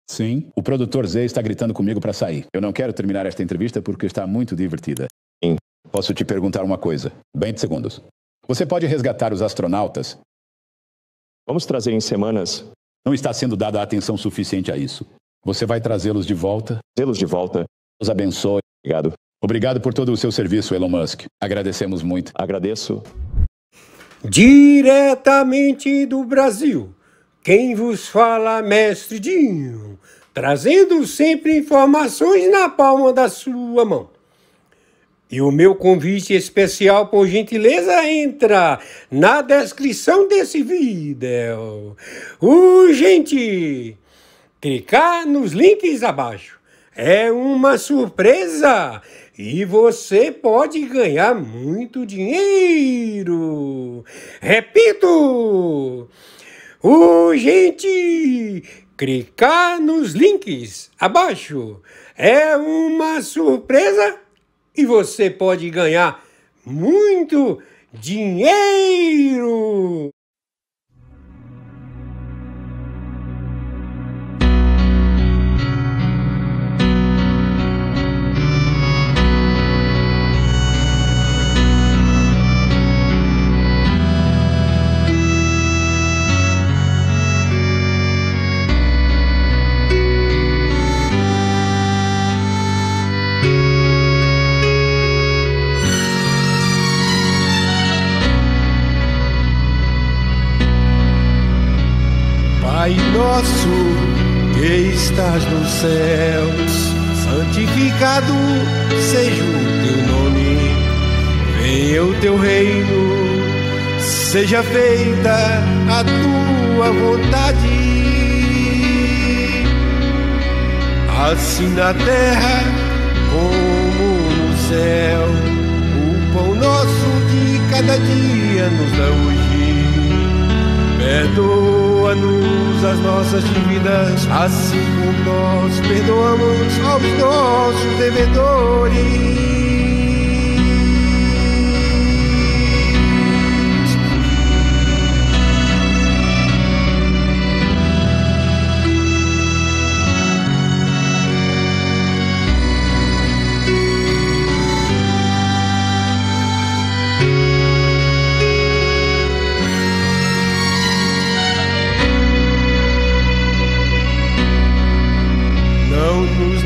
Sim. O produtor Zé está gritando comigo para sair. Eu não quero terminar esta entrevista porque está muito divertida. Sim. Posso te perguntar uma coisa? 20 segundos. Você pode resgatar os astronautas? Vamos trazer em semanas. Não está sendo dada atenção suficiente a isso. Você vai trazê-los de volta? Trazê-los de volta. Deus abençoe. Obrigado. Obrigado por todo o seu serviço, Elon Musk. Agradecemos muito. Agradeço. Diretamente do Brasil, quem vos fala, Mestre Dinho, trazendo sempre informações na palma da sua mão. E o meu convite especial, por gentileza, entra na descrição desse vídeo. Urgente! Clicar nos links abaixo. É uma surpresa e você pode ganhar muito dinheiro. Repito! Urgente! Clicar nos links abaixo. É uma surpresa e você pode ganhar muito dinheiro! Pai nosso que estás nos céus, santificado seja o teu nome. Venha o teu reino, seja feita a tua vontade, assim na terra como no céu. O pão nosso de cada dia nos dá hoje. Perdoa-nos as nossas dívidas, assim como nós perdoamos aos nossos devedores.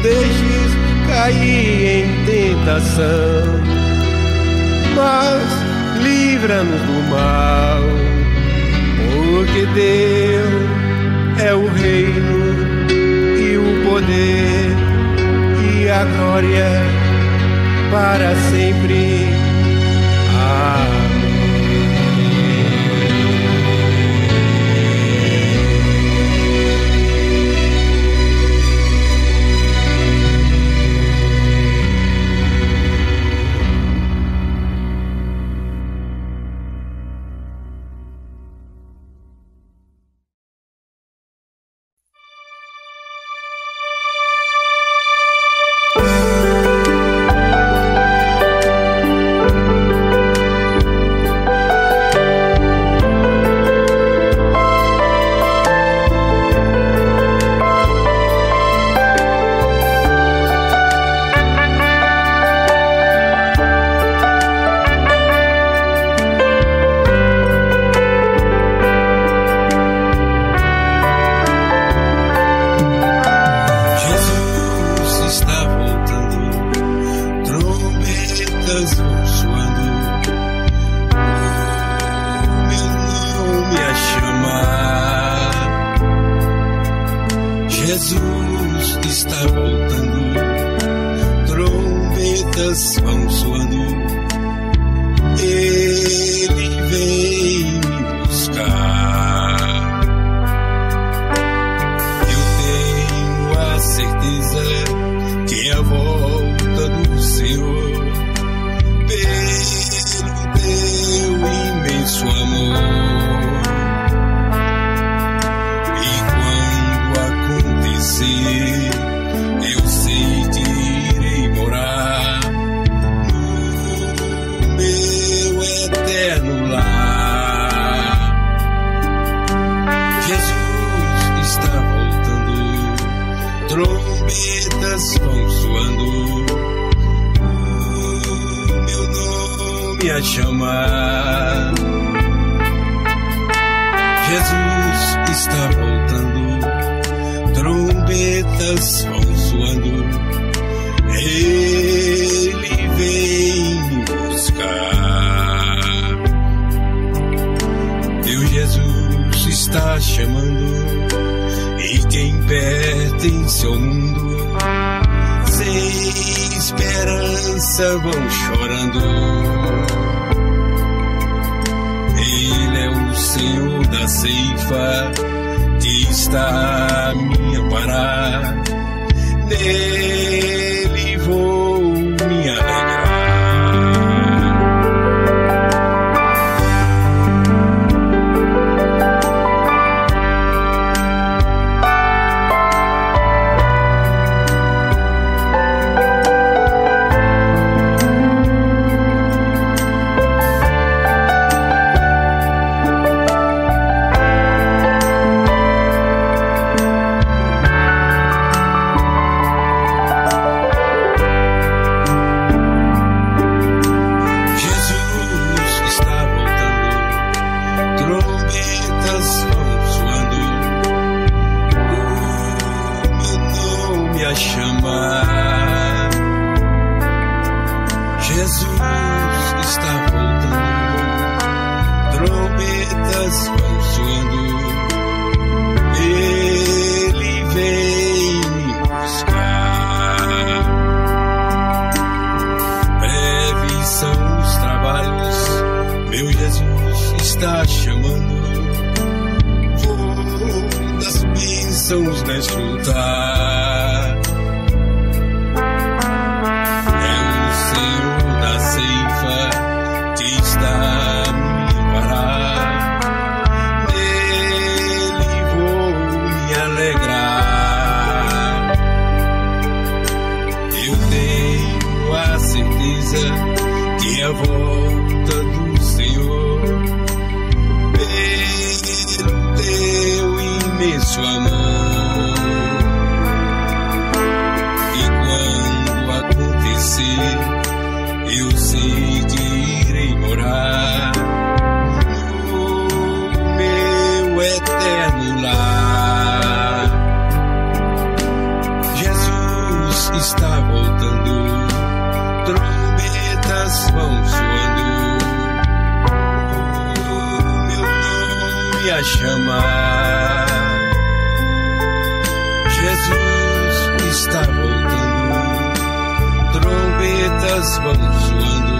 Deixes cair em tentação, mas livra-nos do mal, porque teu é o reino e o poder e a glória para sempre. Amém. a chamar. Jesus está voltando, trombetas vão soando, Ele vem me buscar. Meu Jesus está chamando, e quem pertence ao mundo, sem esperança vão chorando. Ele é o Senhor da ceifa, que está a me amparar. Nele vou me alegrar. Está chamando, vou das bênçãos desfrutar. É o Senhor da ceifa, que está a me parar. Nele vou me alegrar. Eu tenho a certeza que a volta do Senhor, imenso amor, e quando acontecer, eu sei que irei morar no meu eterno lar. Jesus está voltando, trombetas vão soando, o meu nome a chamar. Jesus está voltando, trombetas vão soando,